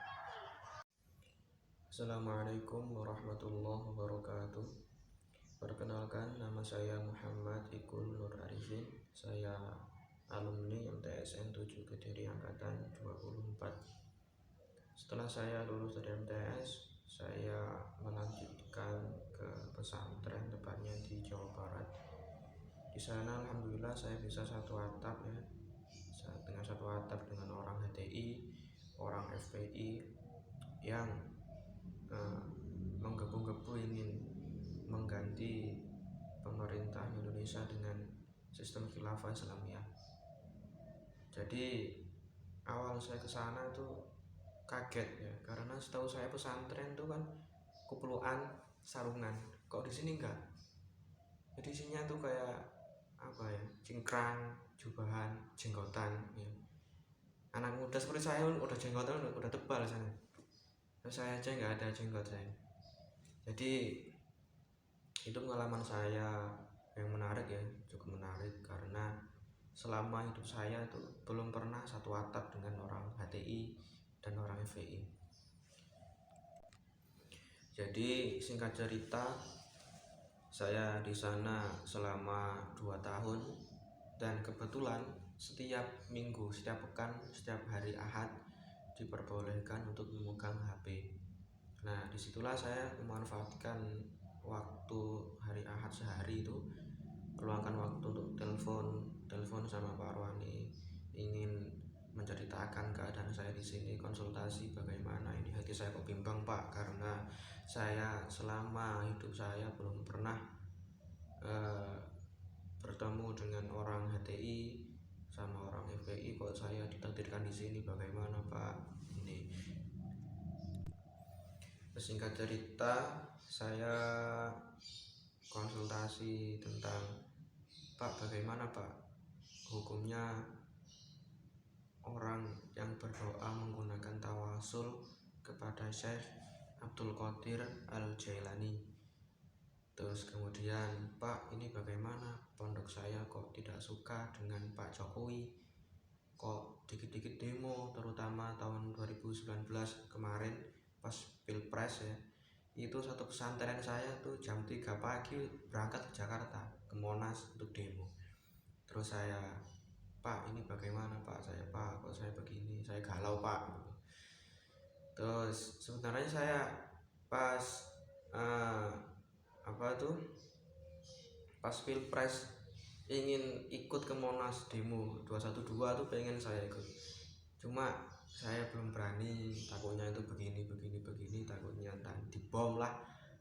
Assalamualaikum warahmatullahi wabarakatuh. Perkenalkan, nama saya Muhammad Ikul Nur Arifin. Saya alumni MTSN 7 Kediri angkatan 24. Setelah saya lulus dari MTS, saya melanjutkan ke pesantren, tepatnya di Jawa Barat. Di sana alhamdulillah saya bisa satu atap dengan orang HTI, orang FPI yang menggebu-gebu ingin mengganti pemerintah Indonesia dengan sistem khilafah Islamiyah. Jadi awal saya ke sana tuh kaget ya, karena setahu saya pesantren tuh kan kupluan sarungan, kok di sini enggak. Jadi isinya tuh kayak apa ya, cingkrang, jubahan, jenggotan ya. Anak muda seperti saya udah jenggotan udah tebal sana. Terus saya aja nggak ada jenggot saya. Jadi itu pengalaman saya yang menarik ya, cukup menarik, karena selama hidup saya itu belum pernah satu atap dengan orang HTI dan orang FPI. Jadi singkat cerita, saya di sana selama 2 tahun dan kebetulan setiap minggu, setiap pekan, setiap hari Ahad diperbolehkan untuk memegang HP. Nah, disitulah saya memanfaatkan waktu hari Ahad sehari itu, meluangkan waktu untuk telepon sama Pak Arwani, ingin menceritakan keadaan saya di sini, konsultasi bagaimana ini hati saya kok bimbang Pak, karena saya selama hidup saya belum pernah bertemu dengan orang HTI sama orang FPI, kok saya ditakdirkan di sini, bagaimana Pak? Ini singkat cerita, saya konsultasi tentang Pak, bagaimana Pak hukumnya orang yang berdoa menggunakan tawasul kepada Syekh Abdul Qadir Al-Jailani. Terus kemudian, Pak, ini bagaimana pondok saya kok tidak suka dengan Pak Jokowi, kok dikit-dikit demo, terutama tahun 2019 kemarin pas pilpres ya, itu satu pesantren saya tuh jam 3 pagi berangkat ke Jakarta, ke Monas untuk demo. Terus saya, Pak, ini bagaimana Pak, Pak, kok saya begini, saya galau Pak. Terus sebenarnya saya pas pas pilpres ingin ikut ke Monas demo 212 tuh, pengen saya ikut, cuma saya belum berani, takutnya itu begini, takutnya entah dibom lah,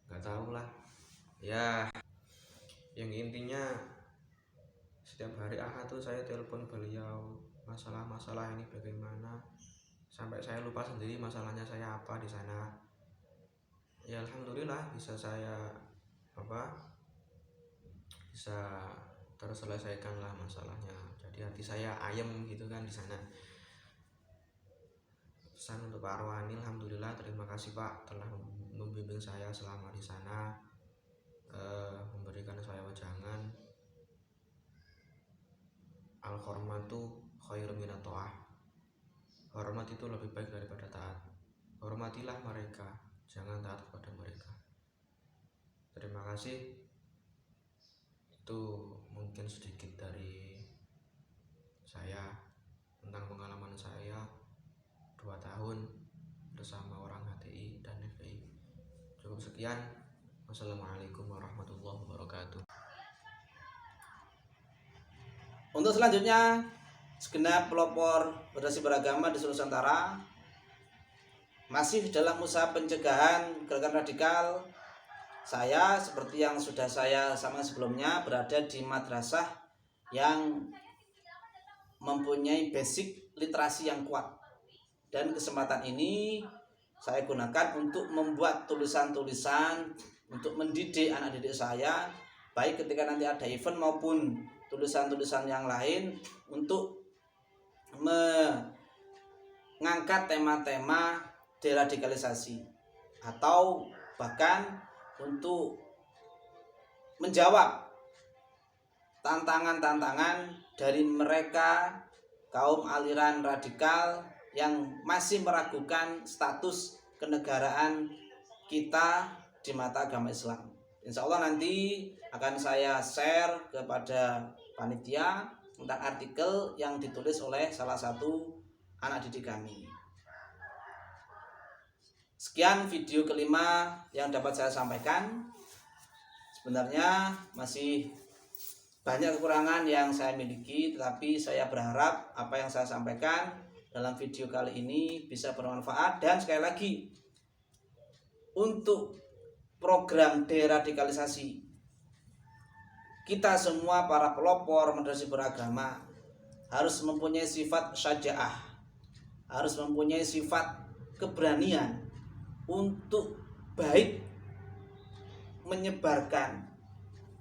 nggak tahu lah ya. Yang intinya setiap hari Ahad tuh saya telepon beliau, masalah-masalah ini bagaimana, sampai saya lupa sendiri masalahnya saya apa di sana. Ya alhamdulillah bisa terselesaikan lah masalahnya. Jadi hati saya ayem gitu kan di sana. Pesan untuk Pak Arwani, alhamdulillah, terima kasih Pak telah membimbing saya selama di sana, memberikan saya wejangan. Al-hormatu khairum minat ta'ah. Hormat itu lebih baik daripada taat. Hormatilah mereka, jangan taat kepada mereka. Terima kasih. sedikit dari saya tentang pengalaman saya 2 tahun bersama orang HTI dan FPI. Cukup sekian. Wassalamualaikum warahmatullahi wabarakatuh. Untuk selanjutnya, segenap pelopor federasi beragama di seluruh Nusantara masih dalam usaha pencegahan gerakan radikal. Saya seperti yang sudah saya sampaikan sebelumnya berada di madrasah yang mempunyai basic literasi yang kuat, dan kesempatan ini saya gunakan untuk membuat tulisan-tulisan untuk mendidik anak didik saya, baik ketika nanti ada event maupun tulisan-tulisan yang lain, untuk mengangkat tema-tema deradikalisasi atau bahkan untuk menjawab tantangan-tantangan dari mereka kaum aliran radikal yang masih meragukan status kenegaraan kita di mata agama Islam. Insya Allah nanti akan saya share kepada panitia tentang artikel yang ditulis oleh salah satu anak didik kami. Sekian video kelima yang dapat saya sampaikan. Sebenarnya masih banyak kekurangan yang saya miliki, tetapi saya berharap apa yang saya sampaikan dalam video kali ini bisa bermanfaat. Dan sekali lagi, untuk program deradikalisasi, kita semua para pelopor madrasah beragama harus mempunyai sifat syaja'ah, harus mempunyai sifat keberanian untuk baik menyebarkan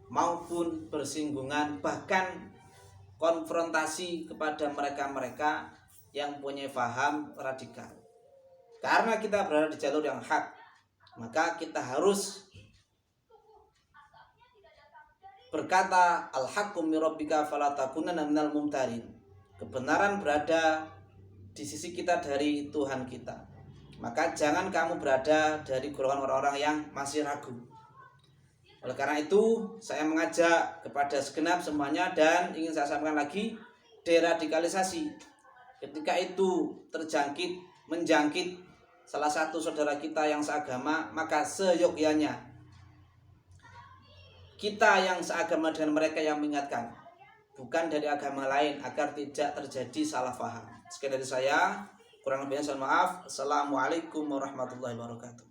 maupun bersinggungan, bahkan konfrontasi kepada mereka-mereka yang punya paham radikal. Karena kita berada di jalur yang hak, maka kita harus berkata al-haqqu min rabbika fala takunanna minal mumtarin. Kebenaran berada di sisi kita dari Tuhan kita, maka jangan kamu berada dari golongan orang-orang yang masih ragu. Oleh karena itu, saya mengajak kepada segenap semuanya, dan ingin saya sampaikan lagi, deradikalisasi ketika itu menjangkit salah satu saudara kita yang seagama, maka seyogyanya kita yang seagama dengan mereka yang mengingatkan, bukan dari agama lain, agar tidak terjadi salah paham. Sekian dari saya, kurang lebihnya mohon maaf. Assalamualaikum warahmatullahi wabarakatuh.